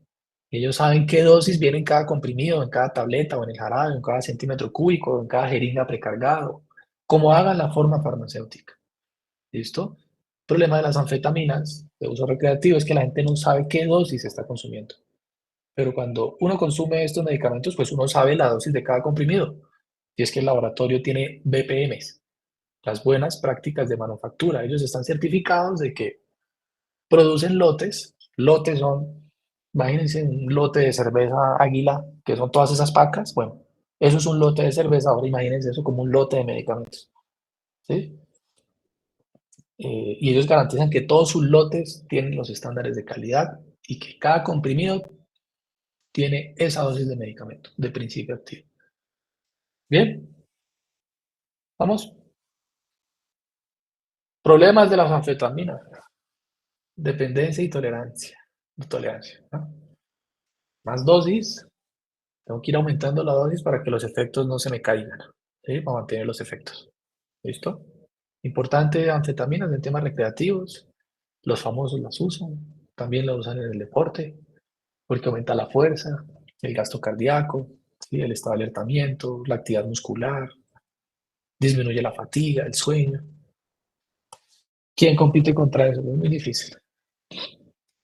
Speaker 1: Ellos saben qué dosis viene en cada comprimido, en cada tableta o en el jarabe, en cada centímetro cúbico, en cada jeringa precargado, como hagan la forma farmacéutica. ¿Listo? El problema de las anfetaminas de uso recreativo es que la gente no sabe qué dosis está consumiendo. Pero cuando uno consume estos medicamentos, pues uno sabe la dosis de cada comprimido. Y es que el laboratorio tiene BPMs, las buenas prácticas de manufactura. Ellos están certificados de que producen lotes. Lotes son, imagínense un lote de cerveza Águila, que son todas esas pacas. Bueno, eso es un lote de cerveza. Ahora imagínense eso como un lote de medicamentos. ¿Sí? Y ellos garantizan que todos sus lotes tienen los estándares de calidad y que cada comprimido tiene esa dosis de medicamento, de principio activo. Bien, vamos. Problemas de las anfetaminas. Dependencia y tolerancia. ¿No? Más dosis. Tengo que ir aumentando la dosis para que los efectos no se me caigan. ¿Sí? Para mantener los efectos. ¿Listo? Importante, anfetaminas en temas recreativos. Los famosos las usan. También las usan en el deporte. Porque aumenta la fuerza, el gasto cardíaco, ¿sí? El estado de alertamiento, la actividad muscular. Disminuye la fatiga, el sueño. ¿Quién compite contra eso? Es muy difícil.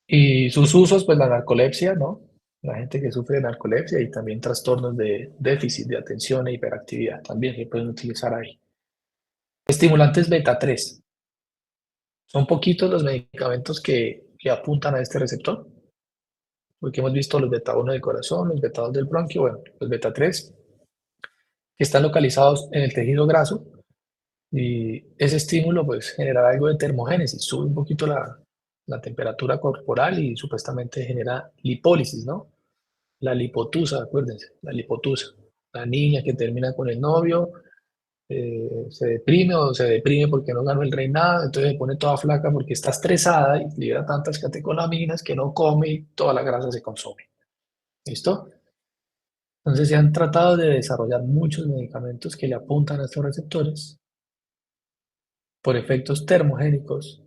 Speaker 1: Y sus usos, pues la narcolepsia, ¿no? La gente que sufre de narcolepsia y también trastornos de déficit de atención e hiperactividad también se pueden utilizar ahí. Estimulantes beta 3. Son poquitos los medicamentos que apuntan a este receptor, porque hemos visto los beta 1 del corazón, los beta 2 del bronquio, bueno, los beta 3 que están localizados en el tejido graso y ese estímulo pues genera algo de termogénesis, sube un poquito la temperatura corporal y supuestamente genera lipólisis, ¿no? La lipotusa, acuérdense, la lipotusa. La niña que termina con el novio se deprime porque no ganó el reinado, entonces se pone toda flaca porque está estresada y libera tantas catecolaminas que no come y toda la grasa se consume. ¿Listo? Entonces se han tratado de desarrollar muchos medicamentos que le apuntan a estos receptores por efectos termogénicos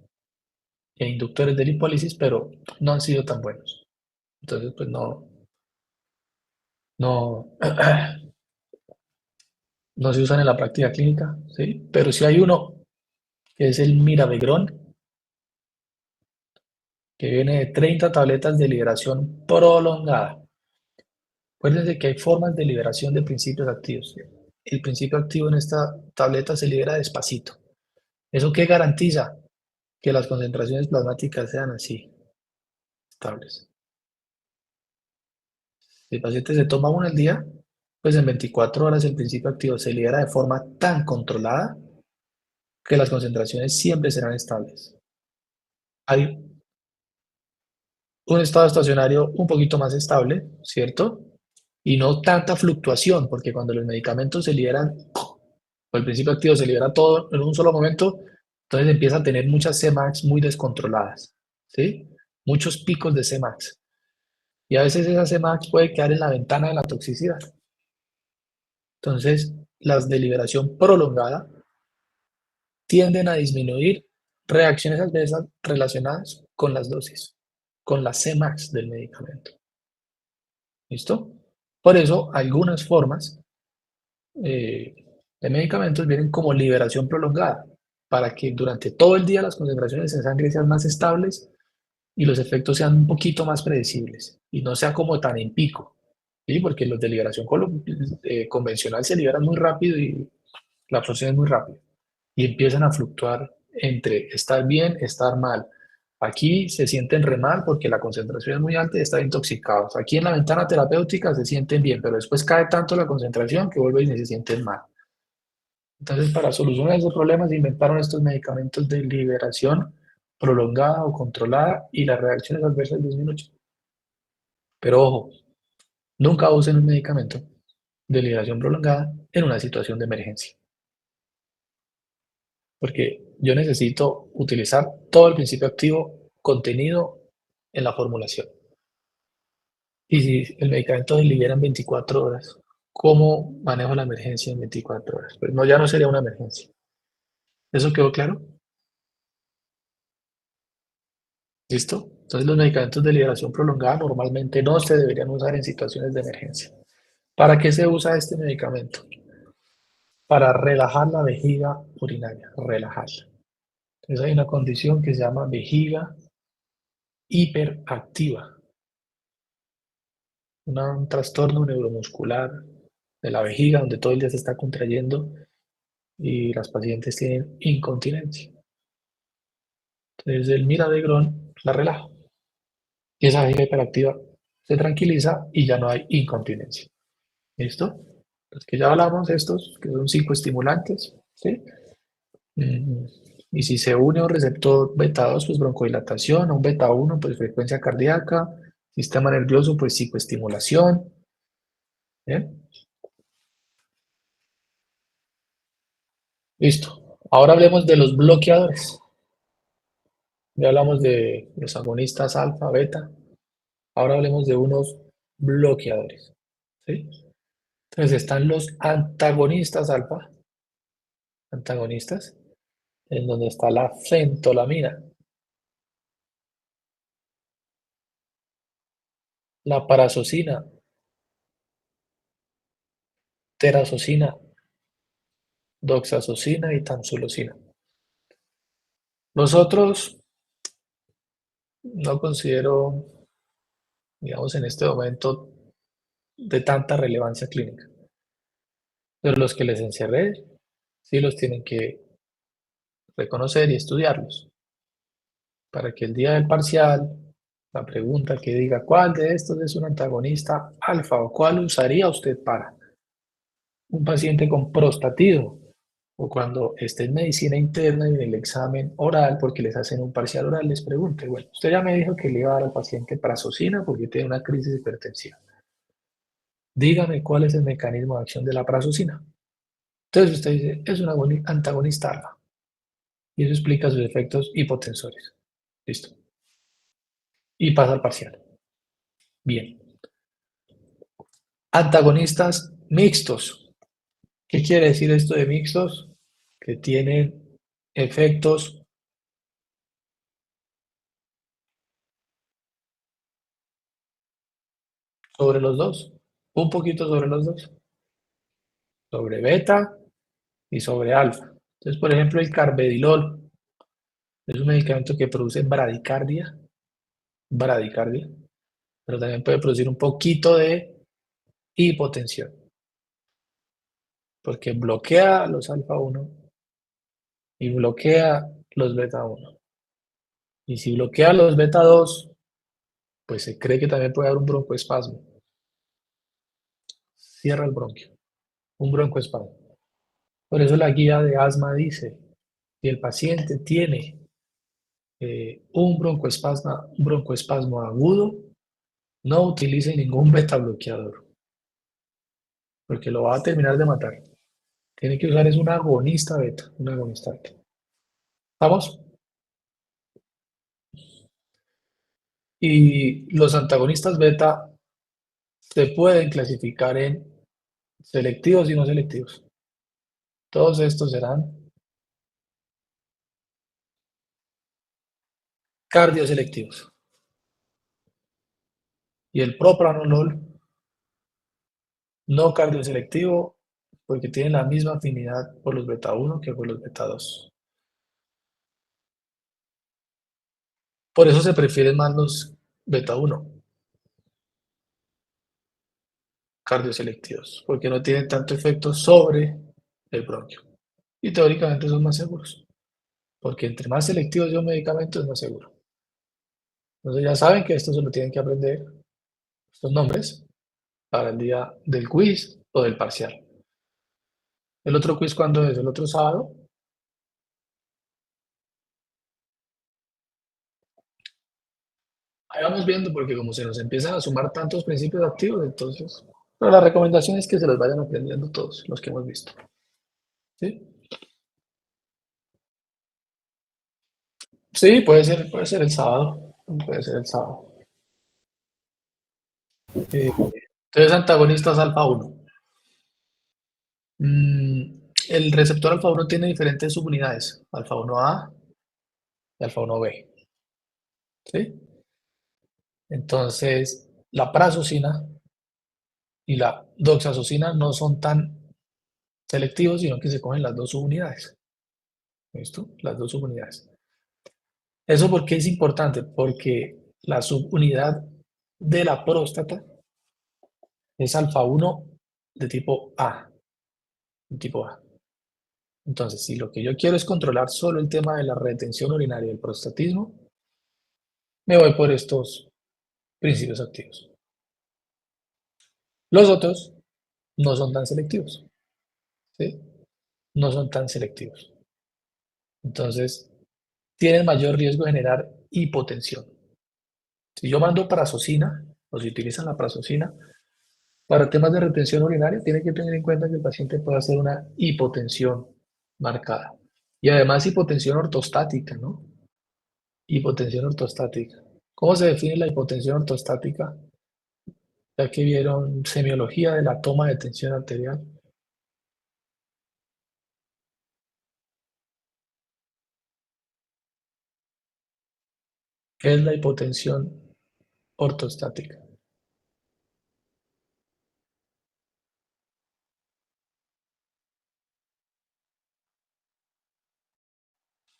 Speaker 1: e inductores de lipólisis, pero no han sido tan buenos. Entonces, pues no, no se usan en la práctica clínica, ¿sí? Pero sí hay uno que es el Miravigrón, que viene de 30 tabletas de liberación prolongada. Acuérdense que hay formas de liberación de principios activos. El principio activo en esta tableta se libera despacito. ¿Eso qué garantiza? Que las concentraciones plasmáticas sean así, estables. Si el paciente se toma uno al día, pues en 24 horas el principio activo se libera de forma tan controlada que las concentraciones siempre serán estables. Hay un estado estacionario un poquito más estable, ¿cierto? Y no tanta fluctuación, porque cuando los medicamentos se liberan, o el principio activo se libera todo en un solo momento, entonces empieza a tener muchas Cmax muy descontroladas, ¿sí? Muchos picos de Cmax. Y a veces esa Cmax puede quedar en la ventana de la toxicidad. Entonces, las de liberación prolongada tienden a disminuir reacciones adversas relacionadas con las dosis, con la Cmax del medicamento. ¿Listo? Por eso, algunas formas de medicamentos vienen como liberación prolongada, para que durante todo el día las concentraciones en sangre sean más estables y los efectos sean un poquito más predecibles y no sea como tan en pico, ¿sí? Porque los de liberación convencional se liberan muy rápido y la absorción es muy rápida y empiezan a fluctuar entre estar bien, estar mal. Aquí se sienten re mal porque la concentración es muy alta y están intoxicados. Aquí en la ventana terapéutica se sienten bien, pero después cae tanto la concentración que vuelven y se sienten mal. Entonces, para solucionar esos problemas, se inventaron estos medicamentos de liberación prolongada o controlada y las reacciones adversas disminuyen. Pero ojo, nunca usen un medicamento de liberación prolongada en una situación de emergencia, porque yo necesito utilizar todo el principio activo contenido en la formulación. Y si el medicamento se libera en 24 horas, ¿cómo manejo la emergencia en 24 horas? Pues no, ya no sería una emergencia. ¿Eso quedó claro? ¿Listo? Entonces los medicamentos de liberación prolongada normalmente no se deberían usar en situaciones de emergencia. ¿Para qué se usa este medicamento? Para relajar la vejiga urinaria, relajarla. Entonces hay una condición que se llama vejiga hiperactiva, un trastorno neuromuscular de la vejiga donde todo el día se está contrayendo y las pacientes tienen incontinencia. Entonces el miradegrón la relaja y esa vejiga hiperactiva se tranquiliza y ya no hay incontinencia. ¿Listo? Los que ya hablamos, estos que son psicoestimulantes, ¿sí? Mm, Y si se une a un receptor beta 2, pues broncodilatación, a un beta 1, pues frecuencia cardíaca, sistema nervioso, pues psicoestimulación. ¿Bien? Listo. Ahora hablemos de los bloqueadores. Ya hablamos de los agonistas alfa, beta. Ahora hablemos de unos bloqueadores. ¿Sí? Entonces están los antagonistas alfa, antagonistas, en donde está la fentolamina, la parazosina, terazosina, doxazosina y tamsulosina. Los otros no considero, digamos, en este momento de tanta relevancia clínica. Pero los que les encerré, sí los tienen que reconocer y estudiarlos. Para que el día del parcial, la pregunta que diga cuál de estos es un antagonista alfa o cuál usaría usted para un paciente con prostatido o cuando esté en medicina interna y en el examen oral, porque les hacen un parcial oral, les pregunte, bueno, usted ya me dijo que le iba a dar al paciente prazosina porque tiene una crisis hipertensiva. Dígame cuál es el mecanismo de acción de la prazosina. Entonces usted dice, es un antagonista alfa. Y eso explica sus efectos hipotensores. Listo. Y pasa al parcial. Bien. Antagonistas mixtos. ¿Qué quiere decir esto de mixtos? Que tienen efectos sobre los dos. Un poquito sobre los dos. Sobre beta y sobre alfa. Entonces, por ejemplo, el carvedilol es un medicamento que produce bradicardia, pero también puede producir un poquito de hipotensión, porque bloquea los alfa 1 y bloquea los beta 1. Y si bloquea los beta 2, pues se cree que también puede haber un broncoespasmo. Cierra el bronquio, un broncoespasmo. Por eso la guía de asma dice, si el paciente tiene un broncoespasmo agudo, no utilice ningún beta bloqueador, porque lo va a terminar de matar. Tiene que usar es un agonista beta, un agonista beta. ¿Vamos? Y los antagonistas beta se pueden clasificar en selectivos y no selectivos. Todos estos serán cardioselectivos. Y el propranolol no cardioselectivo porque tienen la misma afinidad por los beta 1 que por los beta 2. Por eso se prefieren más los beta 1 cardioselectivos, porque no tienen tanto efecto sobre el bronquio. Y teóricamente son más seguros, porque entre más selectivos de un medicamento es más seguro. Entonces ya saben que esto se lo tienen que aprender, estos nombres, para el día del quiz o del parcial. ¿El otro quiz cuándo es? ¿El otro sábado? Ahí vamos viendo, porque como se nos empiezan a sumar tantos principios activos, entonces... Pero la recomendación es que se los vayan aprendiendo todos los que hemos visto. ¿Sí? Sí, puede ser el sábado. Puede ser el sábado. Entonces, antagonistas alfa 1. El receptor alfa 1 tiene diferentes subunidades, alfa 1A y alfa 1B. ¿Sí? Entonces, la prazosina y la doxazosina no son tan selectivos, sino que se cogen las dos subunidades. ¿Listo? Las dos subunidades. ¿Eso por qué es importante? Porque la subunidad de la próstata es alfa 1 de tipo A. De tipo A. Entonces, si lo que yo quiero es controlar solo el tema de la retención urinaria y el prostatismo, me voy por estos principios activos. Los otros no son tan selectivos, ¿sí? No son tan selectivos. Entonces, tienen mayor riesgo de generar hipotensión. Si yo mando prazosina, o si utilizan la prazosina, para temas de retención urinaria, tienen que tener en cuenta que el paciente puede hacer una hipotensión marcada. Y además hipotensión ortostática, ¿no? Hipotensión ortostática. ¿Cómo se define la hipotensión ortostática? Ya que vieron semiología de la toma de tensión arterial. ¿Qué es la hipotensión ortostática?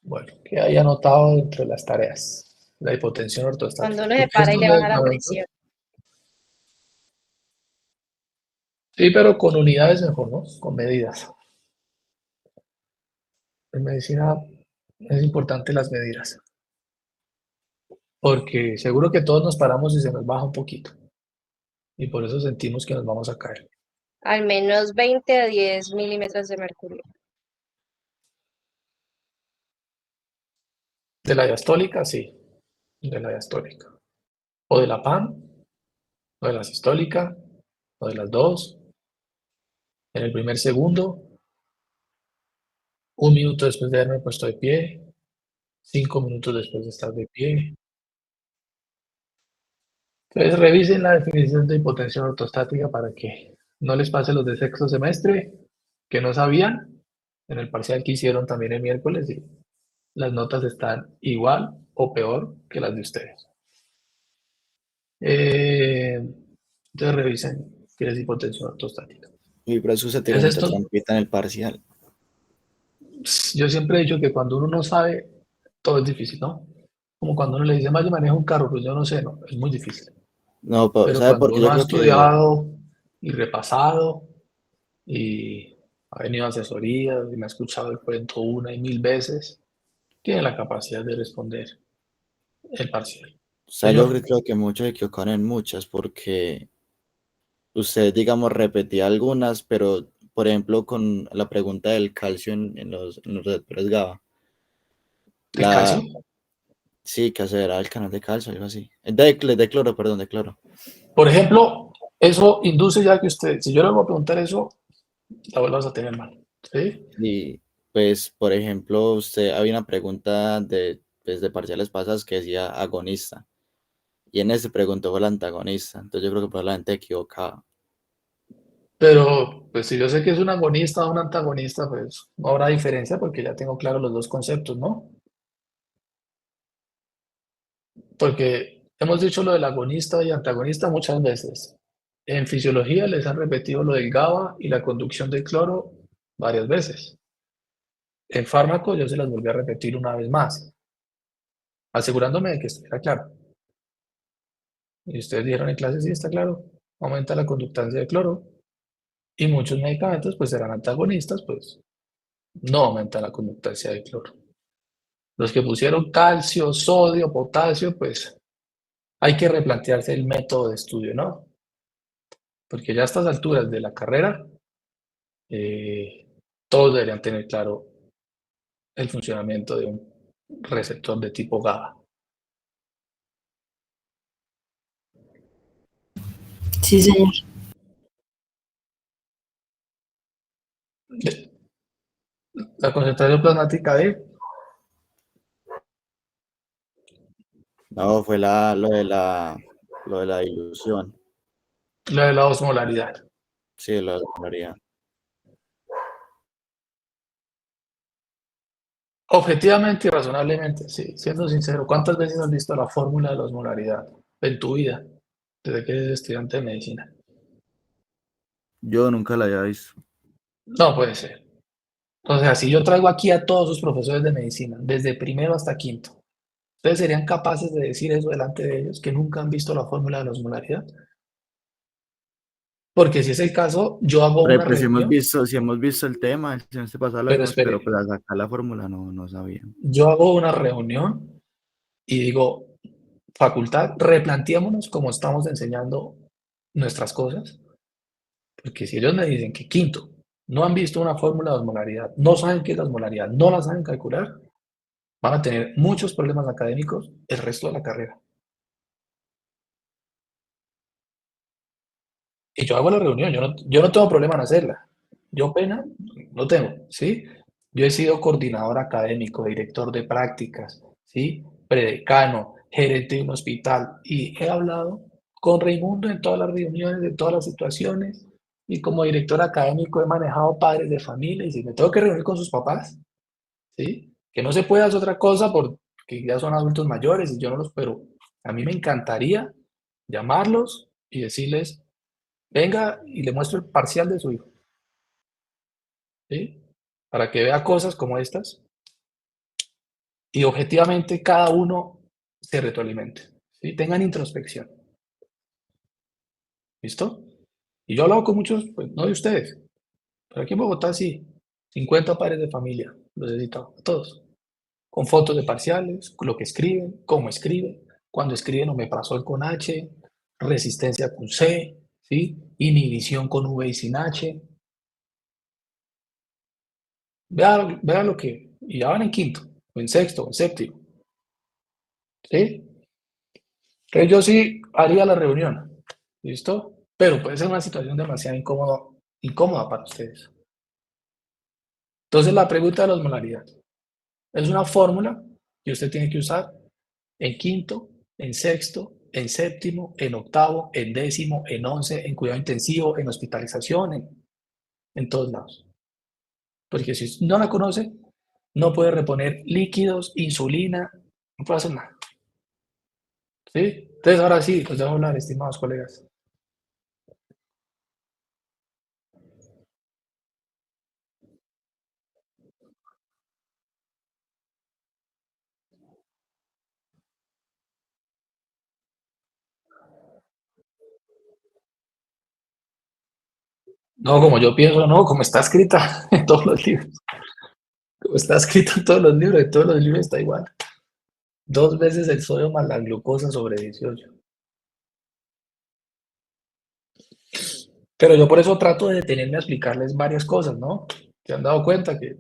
Speaker 1: Bueno, que haya anotado dentro de las tareas. La hipotensión ortostática.
Speaker 5: Cuando uno se
Speaker 1: Porque
Speaker 5: para y
Speaker 1: estos
Speaker 5: le baja la
Speaker 1: medicamentos,
Speaker 5: presión.
Speaker 1: sí, pero con unidades mejor, ¿no? Con medidas. En medicina es importante las medidas, porque seguro que todos nos paramos y se nos baja un poquito, y por eso sentimos que nos vamos a caer.
Speaker 5: Al menos 20 a 10 milímetros de mercurio.
Speaker 1: De la diastólica, sí, de la diastólica. O de la PAM, o de la sistólica, o de las dos. En el primer segundo, 1 minuto después de haberme puesto de pie, 5 minutos después de estar de pie. Entonces revisen la definición de hipotensión ortostática para que no les pase los de sexto semestre que no sabían en el parcial que hicieron también el miércoles y las notas están igual o peor que las de ustedes. Entonces revisen qué es hipotensión ortostática.
Speaker 8: Y por eso se
Speaker 1: ¿Qué
Speaker 8: tiró
Speaker 1: es
Speaker 8: mucha
Speaker 1: esto?
Speaker 8: trampita en el parcial.
Speaker 1: Yo siempre he dicho que cuando uno no sabe, todo es difícil, ¿no? Como cuando uno le dice, más yo manejo un carro, pues yo no sé, no, es muy difícil.
Speaker 8: No,
Speaker 1: Pero
Speaker 8: ¿sabe por
Speaker 1: cuando
Speaker 8: qué?
Speaker 1: uno
Speaker 8: Yo
Speaker 1: ha
Speaker 8: creo que,
Speaker 1: estudiado y repasado y ha venido a asesorías y me ha escuchado el cuento 1 y 1000 veces, tiene la capacidad de responder el parcial.
Speaker 8: o sea, yo
Speaker 1: Señor,
Speaker 8: creo que muchos se equivocaron en muchas, porque usted, digamos, repetía algunas, pero, por ejemplo, con la pregunta del calcio en los receptores GABA,
Speaker 1: ¿el calcio?
Speaker 8: la, sí, que aseveraba el canal de calcio, algo así. De cloro, perdón, de cloro.
Speaker 1: Por ejemplo, eso induce ya que usted, si yo le voy a preguntar eso, la vuelvas a tener mal. ¿Sí?
Speaker 8: Y, pues, por ejemplo, usted, había una pregunta de parciales pasadas que decía agonista, y en ese preguntó fue el antagonista, entonces yo creo que probablemente equivocaba.
Speaker 1: Pero, pues si yo sé que es un agonista o un antagonista, pues no habrá diferencia porque ya tengo claros los dos conceptos, ¿no? Porque hemos dicho lo del agonista y antagonista muchas veces. En fisiología les han repetido lo del GABA y la conducción del cloro varias veces. En fármaco yo se las volví a repetir una vez más, asegurándome de que estuviera claro. Y ustedes dijeron en clase, sí, está claro, aumenta la conductancia de cloro. Y muchos medicamentos, pues serán antagonistas, pues no aumenta la conductancia de cloro. Los que pusieron calcio, sodio, potasio, pues hay que replantearse el método de estudio, ¿no? Porque ya a estas alturas de la carrera, todos deberían tener claro el funcionamiento de un receptor de tipo GABA.
Speaker 7: Sí, señor.
Speaker 1: La concentración plasmática de
Speaker 8: No, fue lo de la dilución.
Speaker 1: la de la osmolaridad.
Speaker 8: Sí, lo de la osmolaridad.
Speaker 1: Objetivamente y razonablemente, sí, siendo sincero, ¿cuántas veces has visto la fórmula de la osmolaridad en tu vida desde que eres estudiante de medicina?
Speaker 8: Yo nunca la había visto.
Speaker 1: No puede ser. O sea, si yo traigo aquí a todos los profesores de medicina, desde primero hasta quinto, ¿ustedes serían capaces de decir eso delante de ellos, que nunca han visto la fórmula de la osmolaridad? Porque si es el caso, yo hago
Speaker 8: Pero
Speaker 1: una
Speaker 8: pues
Speaker 1: reunión,
Speaker 8: si hemos visto el tema, el semestre pasado lo
Speaker 1: pero
Speaker 8: vimos, pero
Speaker 1: espere,
Speaker 8: pues a sacar la fórmula no sabía.
Speaker 1: yo hago una reunión y digo, facultad, replanteémonos cómo estamos enseñando nuestras cosas, porque si ellos me dicen que quinto, no han visto una fórmula de osmolaridad, no saben qué es la osmolaridad, no la saben calcular, van a tener muchos problemas académicos el resto de la carrera. Y yo hago la reunión, yo no tengo problema en hacerla. Yo pena no tengo, ¿sí? Yo he sido coordinador académico, director de prácticas, ¿sí? Predecano, gerente de un hospital y he hablado con Raimundo en todas las reuniones, en todas las situaciones y como director académico he manejado padres de familia y si me tengo que reunir con sus papás, ¿sí? Que no se puede hacer otra cosa porque ya son adultos mayores y yo no los, pero a mí me encantaría llamarlos y decirles, venga y le muestro el parcial de su hijo, ¿sí? Para que vea cosas como estas y objetivamente cada uno se retroalimente, ¿sí? Tengan introspección, ¿listo? Y yo he hablado con muchos, pues no de ustedes, pero aquí en Bogotá sí, 50 padres de familia, los he citado, a todos, con fotos de parciales, lo que escriben, cómo escriben, cuando escriben omeprazol con H, resistencia con C, ¿sí? Inhibición con V y sin H. Vea lo que, y ya van en quinto, o en sexto, o en séptimo, ¿sí? Entonces yo sí haría la reunión, ¿listo? Pero puede ser una situación demasiado incómoda para ustedes. Entonces la pregunta de la osmolaridad es una fórmula que usted tiene que usar en quinto, en sexto, en séptimo, en octavo, en décimo, en 11, en cuidado intensivo, en hospitalización, en todos lados. Porque si no la conoce, no puede reponer líquidos, insulina, no puede hacer nada. ¿Sí? Entonces ahora sí, pues dejo hablar, estimados colegas. No, como yo pienso, no, como está escrita en todos los libros. Como está escrito en todos los libros, en todos los libros está igual. 2 veces el sodio más la glucosa sobre 18. Pero yo por eso trato de detenerme a explicarles varias cosas, ¿no? Se han dado cuenta que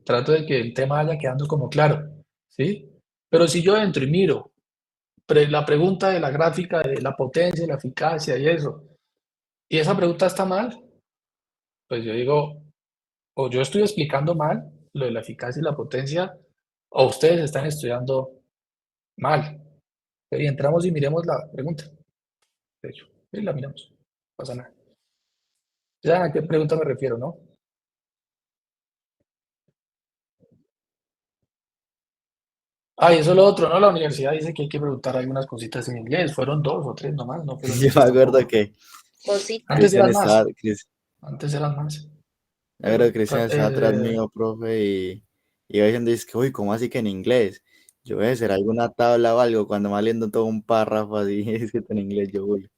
Speaker 1: trato de que el tema vaya quedando como claro, ¿sí? Pero si yo entro y miro la pregunta de la gráfica de la potencia, la eficacia y eso, y esa pregunta está mal, pues yo digo, o yo estoy explicando mal lo de la eficacia y la potencia, o ustedes están estudiando mal. Y entramos y miremos la pregunta. De hecho, y la miramos. No pasa nada. ¿Ya saben a qué pregunta me refiero, no? Ah, y eso es lo otro, ¿no? La universidad dice que hay que preguntar algunas cositas en inglés. Fueron 2 o 3 nomás, no fueron
Speaker 8: Yo me
Speaker 1: muchas
Speaker 8: acuerdo
Speaker 1: tampoco.
Speaker 8: que
Speaker 5: Cositas.
Speaker 1: Antes
Speaker 8: Cristian
Speaker 1: eran
Speaker 8: estaba,
Speaker 1: más, antes eran más.
Speaker 8: me acuerdo que
Speaker 1: Pero
Speaker 8: Cristian estaba atrás mío, profe, y iba diciendo, es que, uy, ¿cómo así que en inglés? Yo voy a hacer alguna tabla o algo, cuando me va leyendo todo un párrafo así, escrito en inglés, yo, uy.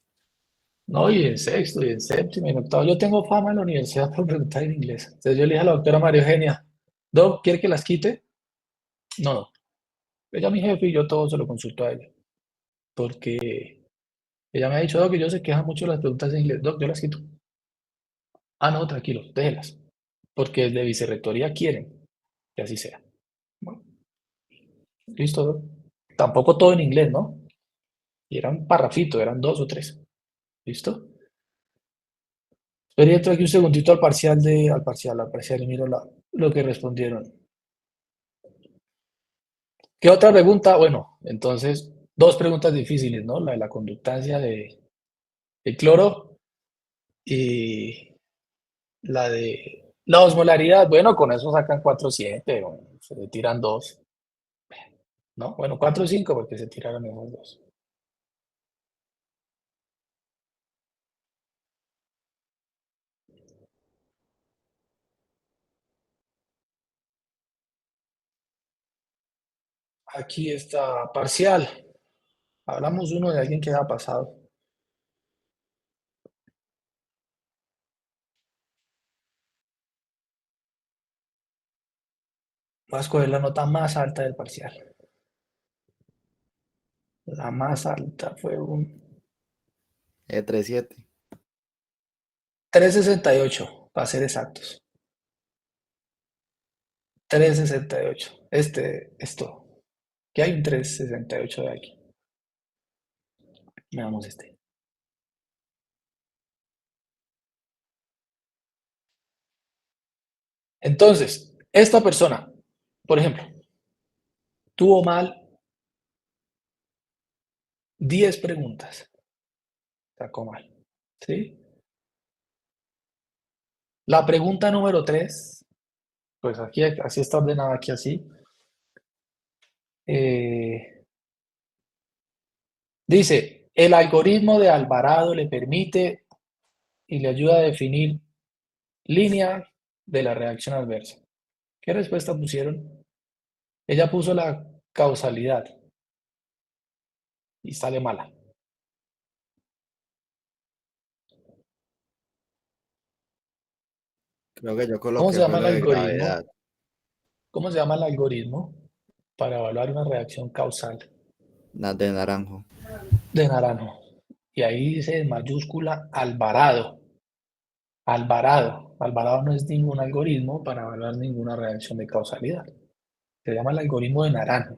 Speaker 1: no, y en sexto, y en séptimo, y en octavo. Yo tengo fama en la universidad por preguntar en inglés. Entonces yo le dije a la doctora María Eugenia, Doc, ¿quiere que las quite? No, no. Ella es mi jefe y yo todo se lo consulto a ella. Porque ella me ha dicho, Doc, que yo se queja mucho de las preguntas en inglés. Doc, yo las quito. Ah, no, tranquilo, déjelas. Porque desde vicerrectoría quieren que así sea. Bueno, listo, Doc. Tampoco todo en inglés, ¿no? Y era un parrafito, eran 2 o 3. ¿Listo? Pero entro aquí un segundito al parcial y miro lo que respondieron. ¿Qué otra pregunta? Bueno, entonces, 2 preguntas difíciles, ¿no? La de la conductancia de cloro y la de la osmolaridad. Bueno, con eso sacan 4 o 7, o se le tiran 2, ¿no? Bueno, 4 o 5 porque se tiraron esos 2. Aquí está parcial. Hablamos uno de alguien que ha pasado. Voy a escoger la nota más alta del parcial. La más alta fue un
Speaker 8: 37.
Speaker 1: 3,68, para ser exactos. 3,68. Esto. ¿Qué hay un 3,68 de aquí? Veamos este. Entonces, esta persona, por ejemplo, tuvo mal 10 preguntas. Sacó mal. ¿Sí? La pregunta número 3, pues aquí así está ordenada, aquí así. Dice, el algoritmo de Alvarado le permite y le ayuda a definir línea de la reacción adversa. ¿Qué respuesta pusieron? Ella puso la causalidad y sale mala.
Speaker 8: Creo que yo
Speaker 1: ¿Cómo se
Speaker 8: coloqué fue
Speaker 1: llama el
Speaker 8: lo de gravedad.
Speaker 1: algoritmo? ¿Cómo se llama el algoritmo para evaluar una reacción causal
Speaker 8: Las de naranjo.
Speaker 1: de Naranjo? Y ahí dice en mayúscula Alvarado. Alvarado. Alvarado no es ningún algoritmo para evaluar ninguna reacción de causalidad. Se llama el algoritmo de Naranjo.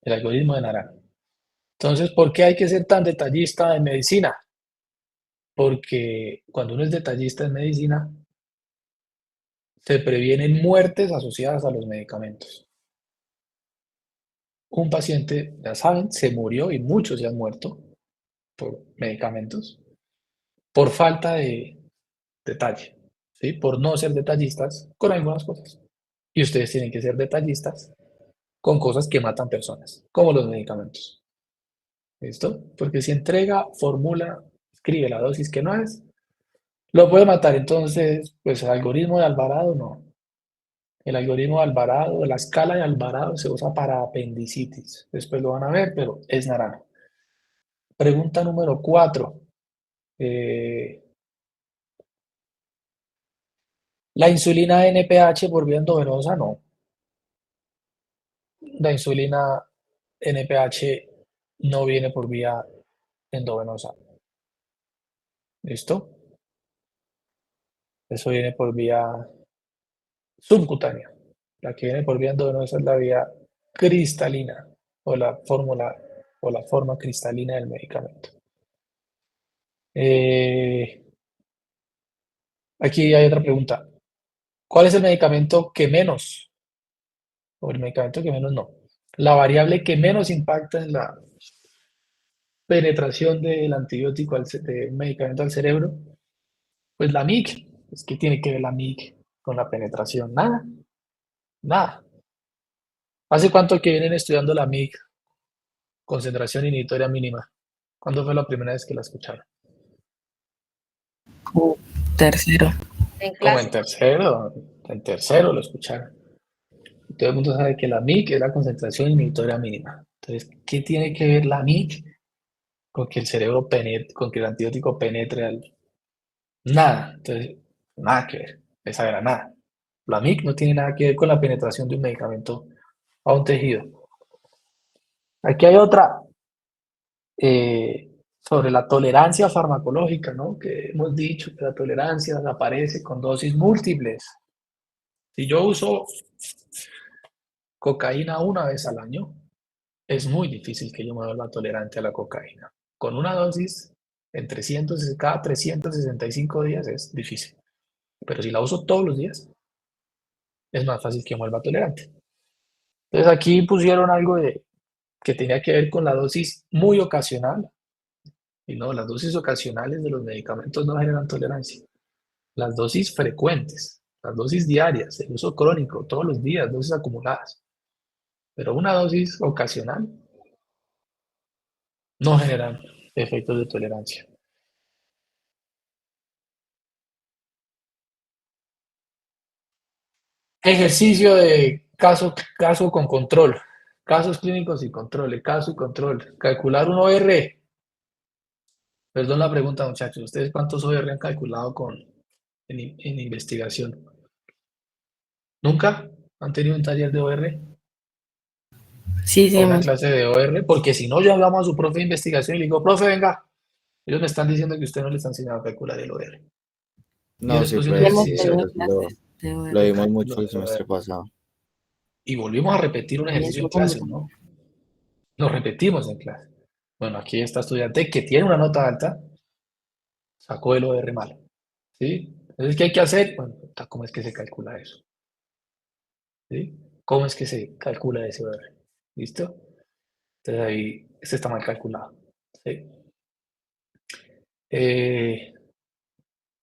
Speaker 1: El algoritmo de Naranjo. Entonces, ¿por qué hay que ser tan detallista en medicina? Porque cuando uno es detallista en medicina, se previenen muertes asociadas a los medicamentos. Un paciente, ya saben, se murió y muchos se han muerto por medicamentos, por falta de detalle, ¿sí? Por no ser detallistas con algunas cosas. Y ustedes tienen que ser detallistas con cosas que matan personas, como los medicamentos. ¿Listo? Porque si entrega, formula, escribe la dosis que no es, lo puede matar. Entonces, pues el algoritmo de Alvarado no. El algoritmo de Alvarado, la escala de Alvarado se usa para apendicitis. Después lo van a ver, pero es naranja. Pregunta número 4. ¿La insulina NPH por vía endovenosa? No. La insulina NPH no viene por vía endovenosa. ¿Listo? Eso viene por vía subcutánea. La que viene por vía endovenosa es la vía cristalina o la fórmula o la forma cristalina del medicamento. Aquí hay otra pregunta. ¿Cuál es el medicamento que menos, o el medicamento que menos no, la variable que menos impacta en la penetración del antibiótico, del medicamento al cerebro? Pues la MIC. Es que tiene que ver la MIC con la penetración. Nada, nada. ¿Hace cuánto que vienen estudiando la MIG, concentración inhibitoria mínima? ¿Cuándo fue la primera vez que la escucharon?
Speaker 2: Tercero.
Speaker 5: En
Speaker 1: Como
Speaker 5: clase.
Speaker 1: en tercero lo escucharon. Todo el mundo sabe que la MIG es la concentración inhibitoria mínima. Entonces, ¿qué tiene que ver la MIG con que el cerebro penetre, con que el antibiótico penetre al... Nada. Entonces, nada que ver. Esa era nada. La MIG no tiene nada que ver con la penetración de un medicamento a un tejido. Aquí hay otra sobre la tolerancia farmacológica, ¿no? Que hemos dicho que la tolerancia aparece con dosis múltiples. Si yo uso cocaína una vez al año, es muy difícil que yo me vuelva tolerante a la cocaína. Con una dosis en 300, cada 365 días es difícil. Pero si la uso todos los días, es más fácil que me vuelva tolerante. Entonces aquí pusieron algo que tenía que ver con la dosis muy ocasional. Y no, las dosis ocasionales de los medicamentos no generan tolerancia. Las dosis frecuentes, las dosis diarias, el uso crónico, todos los días, dosis acumuladas. Pero una dosis ocasional no generan efectos de tolerancia. Ejercicio de caso con control. Casos clínicos y control. Caso y control. Calcular un OR. Perdón la pregunta, muchachos. ¿Ustedes cuántos OR han calculado en investigación? ¿Nunca han tenido un taller de OR?
Speaker 2: Sí, sí,
Speaker 1: ¿O una clase de OR? Porque si no, yo hablamos a su profe de investigación y le digo, profe, venga. Ellos me están diciendo que usted no les ha enseñado a calcular el OR. Y yo
Speaker 8: No,
Speaker 1: les
Speaker 8: sí,
Speaker 1: puse un
Speaker 8: pues
Speaker 2: hemos
Speaker 8: sí,
Speaker 1: ejercicio
Speaker 2: tenido
Speaker 8: eso sí lo,
Speaker 2: clases de
Speaker 8: lo vimos
Speaker 2: OR.
Speaker 8: mucho el
Speaker 1: lo de
Speaker 8: semestre
Speaker 1: OR.
Speaker 8: pasado.
Speaker 1: Y volvimos a repetir un
Speaker 2: Y es
Speaker 1: ejercicio en
Speaker 2: un
Speaker 1: clase,
Speaker 2: número.
Speaker 1: ¿no? Lo repetimos en clase. Bueno, aquí esta estudiante que tiene una nota alta sacó el OR mal. ¿Sí? Entonces, ¿qué hay que hacer? Bueno, ¿cómo es que se calcula eso? ¿Sí? ¿Cómo es que se calcula ese OR? ¿Listo? Entonces ahí, este está mal calculado. ¿Sí?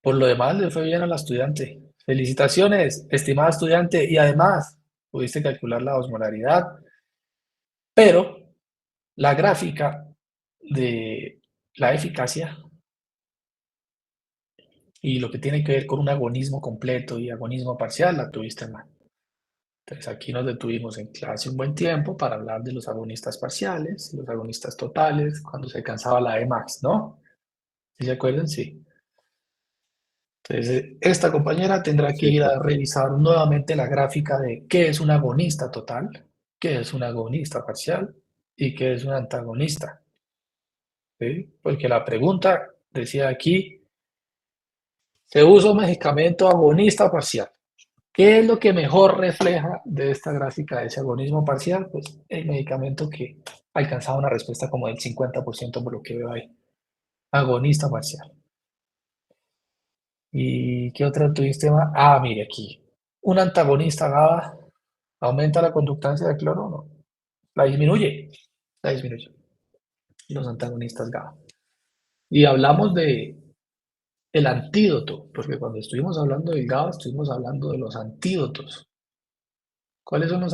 Speaker 1: Por lo demás, le fue bien a la estudiante. Felicitaciones, estimada estudiante, y además pudiste calcular la osmolaridad, pero la gráfica de la eficacia y lo que tiene que ver con un agonismo completo y agonismo parcial la tuviste mal. Entonces aquí nos detuvimos en clase un buen tiempo para hablar de los agonistas parciales, los agonistas totales, cuando se alcanzaba la Emax, ¿no? ¿Sí se acuerdan? Sí. Entonces, esta compañera tendrá que
Speaker 8: Sí,
Speaker 1: ir a
Speaker 8: profe.
Speaker 1: revisar nuevamente la gráfica de qué es un agonista total, qué es un agonista parcial y qué es un antagonista. ¿Sí? Porque la pregunta decía aquí, se usa un medicamento agonista parcial. ¿Qué es lo que mejor refleja de esta gráfica de ese agonismo parcial? Pues el medicamento que alcanzaba una respuesta como del 50% por lo que veo ahí. Agonista parcial. ¿Y qué otra tuviste más? Ah, mire aquí. Un antagonista GABA aumenta la conductancia de cloro, ¿no? La disminuye. La disminuye. Los antagonistas GABA. Y hablamos de el antídoto, porque cuando estuvimos hablando del GABA, estuvimos hablando de los antídotos. ¿Cuáles son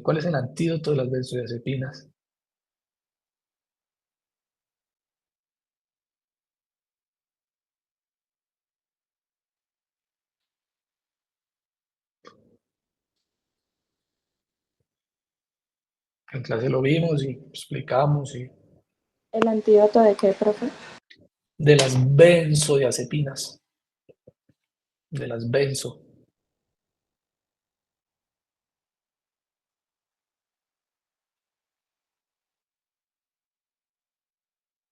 Speaker 1: cuál es el antídoto de las benzodiazepinas? En clase lo vimos y explicamos y
Speaker 6: ¿El antídoto de qué, profe?
Speaker 1: de las benzodiazepinas, de las benzo.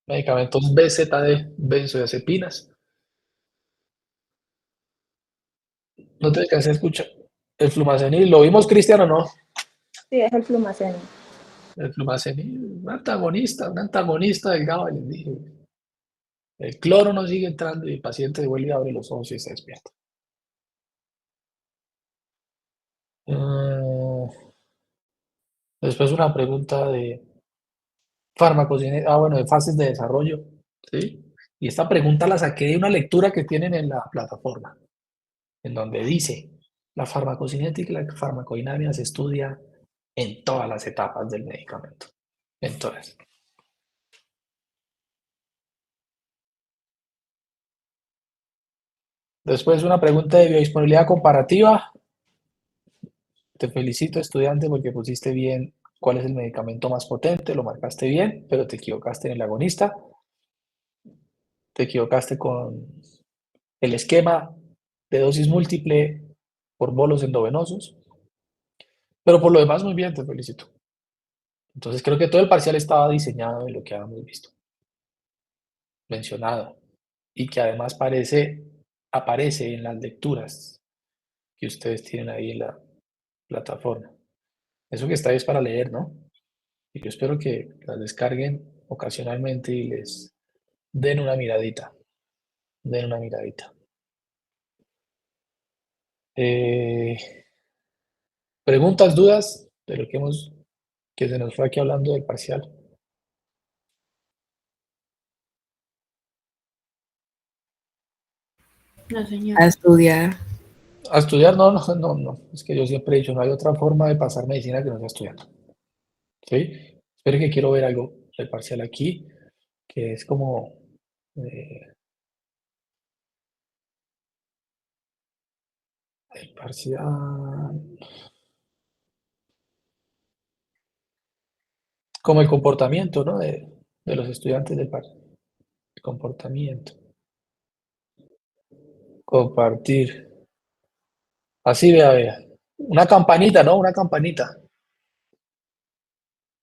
Speaker 1: Medicamentos BZD, benzodiazepinas. No te alcancé a escuchar. El flumazenil, ¿lo vimos, Cristiano, o no?
Speaker 6: Sí, es el flumaceno.
Speaker 1: El flumazenil, un antagonista del GABA, les dije. El cloro no sigue entrando y el paciente vuelve a abrir los ojos y se despierta. Después una pregunta de farmacocinética, bueno, de fases de desarrollo, ¿sí? Y esta pregunta la saqué de una lectura que tienen en la plataforma, en donde dice, la farmacocinética y la farmacodinámica se estudia en todas las etapas del medicamento. En todas. Después una pregunta de biodisponibilidad comparativa. Te felicito, estudiante, porque pusiste bien cuál es el medicamento más potente, lo marcaste bien, pero te equivocaste en el agonista, te equivocaste con el esquema de dosis múltiple por bolos endovenosos, pero por lo demás muy bien, te felicito. Entonces creo que todo el parcial estaba diseñado en lo que habíamos visto, mencionado, y que además aparece en las lecturas que ustedes tienen ahí en la plataforma. Eso que está ahí es para leer, ¿no? Y yo espero que las descarguen ocasionalmente y les den una miradita. Den una miradita. Eh, preguntas, dudas de lo que se nos fue aquí hablando del parcial.
Speaker 7: No, señor.
Speaker 2: A estudiar.
Speaker 1: A estudiar, no, no, no, no. Es que yo siempre he dicho, no hay otra forma de pasar medicina que no sea estudiando. ¿Sí? Espero que quiero ver algo del parcial aquí, que es como el parcial, como el comportamiento, ¿no? De los estudiantes del parcial. Comportamiento. Compartir. Así, vea. Una campanita, ¿no? Una campanita.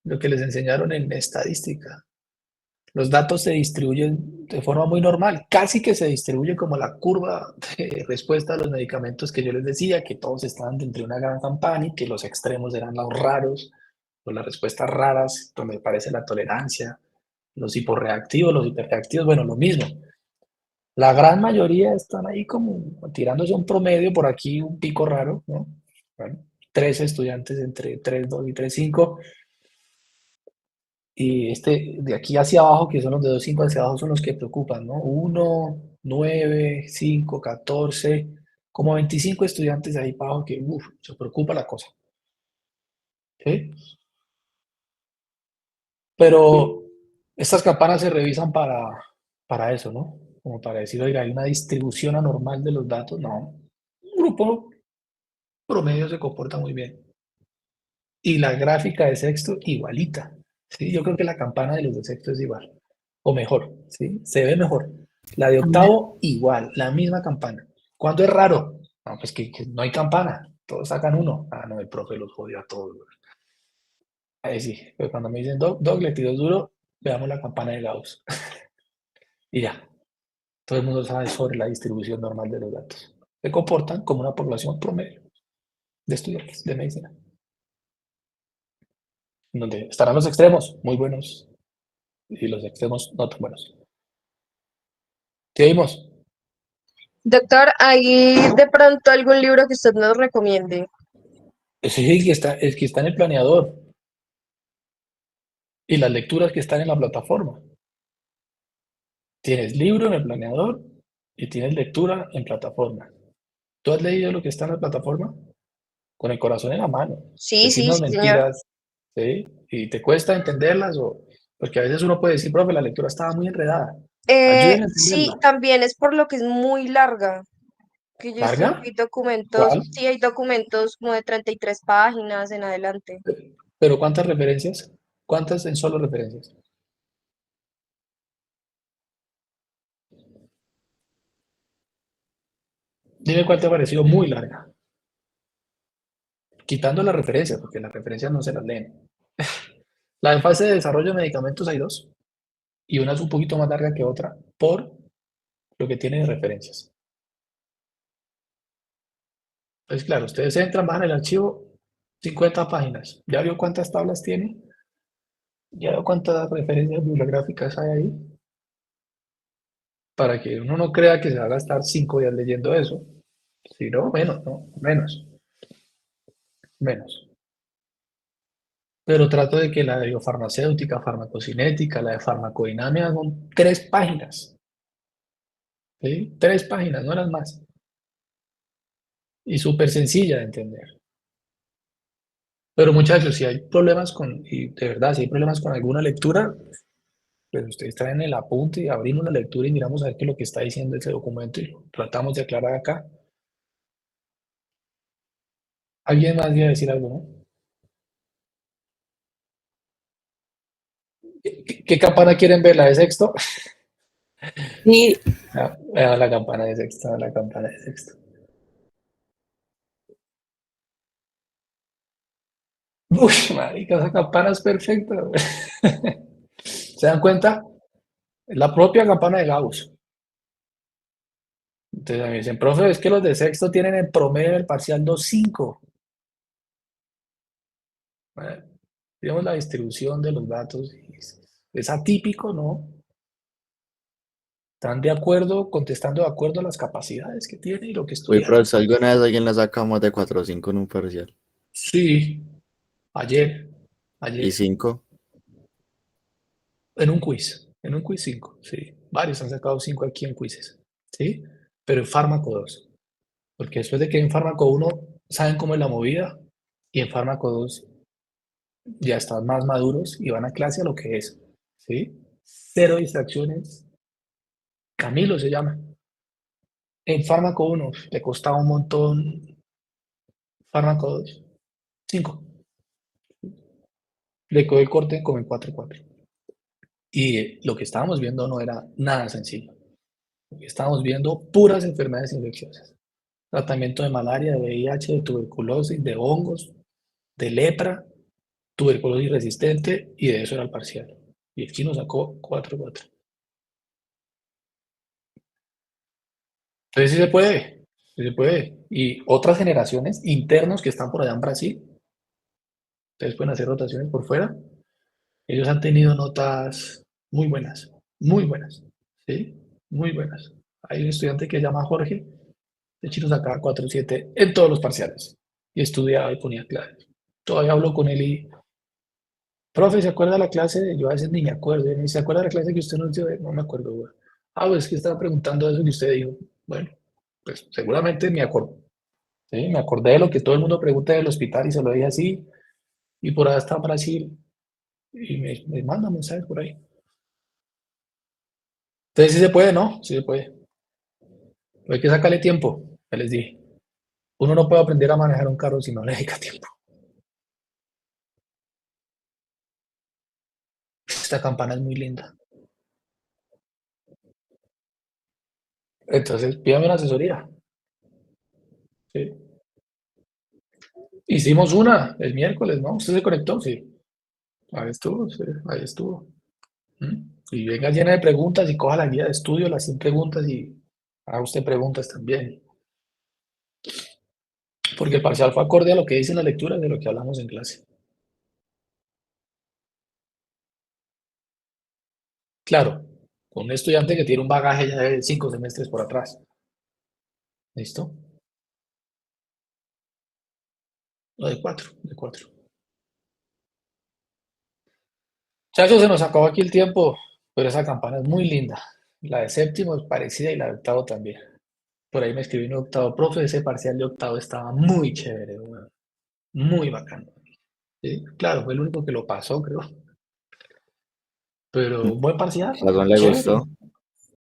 Speaker 1: Lo que les enseñaron en estadística. Los datos se distribuyen de forma muy normal, casi que se distribuye como la curva de respuesta a los medicamentos que yo les decía, que todos estaban dentro de una gran campana y que los extremos eran los raros, o las respuestas raras, donde aparece la tolerancia, los hiporreactivos, los hiperreactivos, bueno, lo mismo. La gran mayoría están ahí como tirándose un promedio, por aquí un pico raro, ¿no? Bueno, 13 estudiantes entre 3.2 y 3.5. Y de aquí hacia abajo, que son los de 2.5 hacia abajo, son los que preocupan, ¿no? 1, 9, 5, 14, como 25 estudiantes ahí para abajo que, se preocupa la cosa. ¿Sí? Pero estas campanas se revisan para eso, ¿no? Como para decir, oiga, hay una distribución anormal de los datos. No, un grupo promedio se comporta muy bien. Y la gráfica de sexto, igualita. ¿Sí? Yo creo que la campana de los de sexto es igual, o mejor, ¿sí? Se ve mejor. La de octavo, igual, la misma campana. ¿Cuándo es raro? No, pues que no hay campana, todos sacan uno. Ah, no, el profe los jodió a todos. Ahí sí, pero cuando me dicen, Doc, le tiró duro, veamos la campana de Gauss. Y ya, todo el mundo sabe sobre la distribución normal de los datos. Se comportan como una población promedio de estudiantes de medicina, donde estarán los extremos, muy buenos, y los extremos no tan buenos. ¿Qué vimos?
Speaker 5: Doctor, ¿hay de pronto algún libro que usted nos recomiende?
Speaker 1: Sí, el que está en el planeador y las lecturas que están en la plataforma. Tienes libro en el planeador y tienes lectura en plataforma. ¿Tú has leído lo que está en la plataforma? Con el corazón en la mano.
Speaker 5: Sí, sí,
Speaker 1: Decirnos
Speaker 5: sí, señor.
Speaker 1: mentiras, ¿sí? Y te cuesta entenderlas, porque a veces uno puede decir, profe, la lectura estaba muy enredada. Ayúdenme a
Speaker 5: Sí,
Speaker 1: entenderla.
Speaker 5: también es por lo que es muy larga, que yo he visto que
Speaker 1: ¿Larga?
Speaker 5: hay documentos,
Speaker 1: ¿Cuál?
Speaker 5: sí, hay documentos como de 33 páginas en adelante.
Speaker 1: ¿Pero cuántas referencias? ¿Cuántas en solo referencias? Dime cuál te ha parecido muy larga. Quitando las referencias, porque las referencias no se las leen. La fase de desarrollo de medicamentos hay dos, y una es un poquito más larga que otra por lo que tiene de referencias. Pues claro, ustedes entran, bajan el archivo, 50 páginas. ¿Ya vio cuántas tablas tiene? ¿Ya vio cuántas referencias bibliográficas hay ahí? Para que uno no crea que se va a gastar 5 días leyendo eso. Si no, menos, ¿no? Menos. Pero trato de que la de biofarmacéutica, farmacocinética, la de farmacodinamia son 3 páginas. ¿Sí? 3 páginas, no eran más. Y súper sencilla de entender. Pero muchachos, si hay problemas y de verdad, si hay problemas con alguna lectura, pues ustedes traen el apunte y abrimos la lectura y miramos a ver qué es lo que está diciendo ese documento y lo tratamos de aclarar acá. ¿Alguien más iba a decir algo, no? ¿Qué campana quieren ver? ¿La de sexto?
Speaker 4: Sí,
Speaker 1: Vean la campana de sexto, vean la campana de sexto. Uy, marica, esa campana es perfecta. ¿Se dan cuenta? Es la propia campana de Gauss. Entonces me dicen, profe, es que los de sexto tienen el promedio del parcial 2.5. Digamos la distribución de los datos. Es atípico, ¿no? Están de acuerdo, contestando de acuerdo a las capacidades que tiene y lo que
Speaker 8: Uy,
Speaker 1: estudiaron.
Speaker 8: profesor, ¿alguna vez alguien la sacamos de 4 o 5 en un parcial?
Speaker 1: Sí, ayer,
Speaker 8: ¿Y
Speaker 1: ayer,
Speaker 8: 5?
Speaker 1: en un quiz 5, sí. Varios han sacado 5 aquí en quizzes, ¿sí? Pero en fármaco 2, porque después de que en fármaco 1 saben cómo es la movida y en fármaco 2 ya están más maduros y van a clase a lo que es, ¿sí? Cero distracciones. Camilo se llama. En fármaco 1 le costaba un montón, fármaco 2, 5. Le quedó el corte como en 4-4. Y lo que estábamos viendo no era nada sencillo. Estábamos viendo puras enfermedades infecciosas. Tratamiento de malaria, de VIH, de tuberculosis, de hongos, de lepra, tuberculosis resistente, y de eso era el parcial. Y el chino sacó 4-4. Entonces sí se puede, sí se puede. Y otras generaciones internos que están por allá en Brasil, ustedes pueden hacer rotaciones por fuera, ellos han tenido notas muy buenas, ¿sí? Muy buenas. Hay un estudiante que se llama Jorge, de chino sacaba 4.7 en todos los parciales y estudiaba y ponía clases. Todavía hablo con él y, profe, ¿se acuerda la clase? Yo a veces ni me acuerdo. Y me dice, ¿se acuerda la clase que usted nos dio? No me acuerdo, güey. Ah, pues es que estaba preguntando eso que usted dijo. Bueno, pues seguramente me acuerdo. ¿Sí? Me acordé de lo que todo el mundo pregunta del hospital y se lo dije así. Y por allá está Brasil y me manda mensajes por ahí. Entonces sí se puede, ¿no? Sí se puede. Pero hay que sacarle tiempo, ya les dije. Uno no puede aprender a manejar un carro si no le dedica tiempo. Esta campana es muy linda. Entonces, pídame una asesoría. Sí. Hicimos una el miércoles, ¿no? ¿Usted se conectó? Sí. Ahí estuvo, sí, ahí estuvo. ¿Mm? Y venga llena de preguntas y coja la guía de estudio, las 100 preguntas y haga usted preguntas también. Porque el parcial fue acorde a lo que dice la lectura de lo que hablamos en clase. Claro, con un estudiante que tiene un bagaje ya de 5 semestres por atrás. ¿Listo? No, de 4, de 4. Muchachos, se nos acabó aquí el tiempo, pero esa campana es muy linda. La de séptimo es parecida y la de octavo también. Por ahí me escribí un octavo, profe, ese parcial de octavo estaba muy chévere, weón, muy bacano. Sí, claro, fue el único que lo pasó, creo. Pero un buen parcial,
Speaker 8: Razón le
Speaker 1: chévere.
Speaker 8: gustó.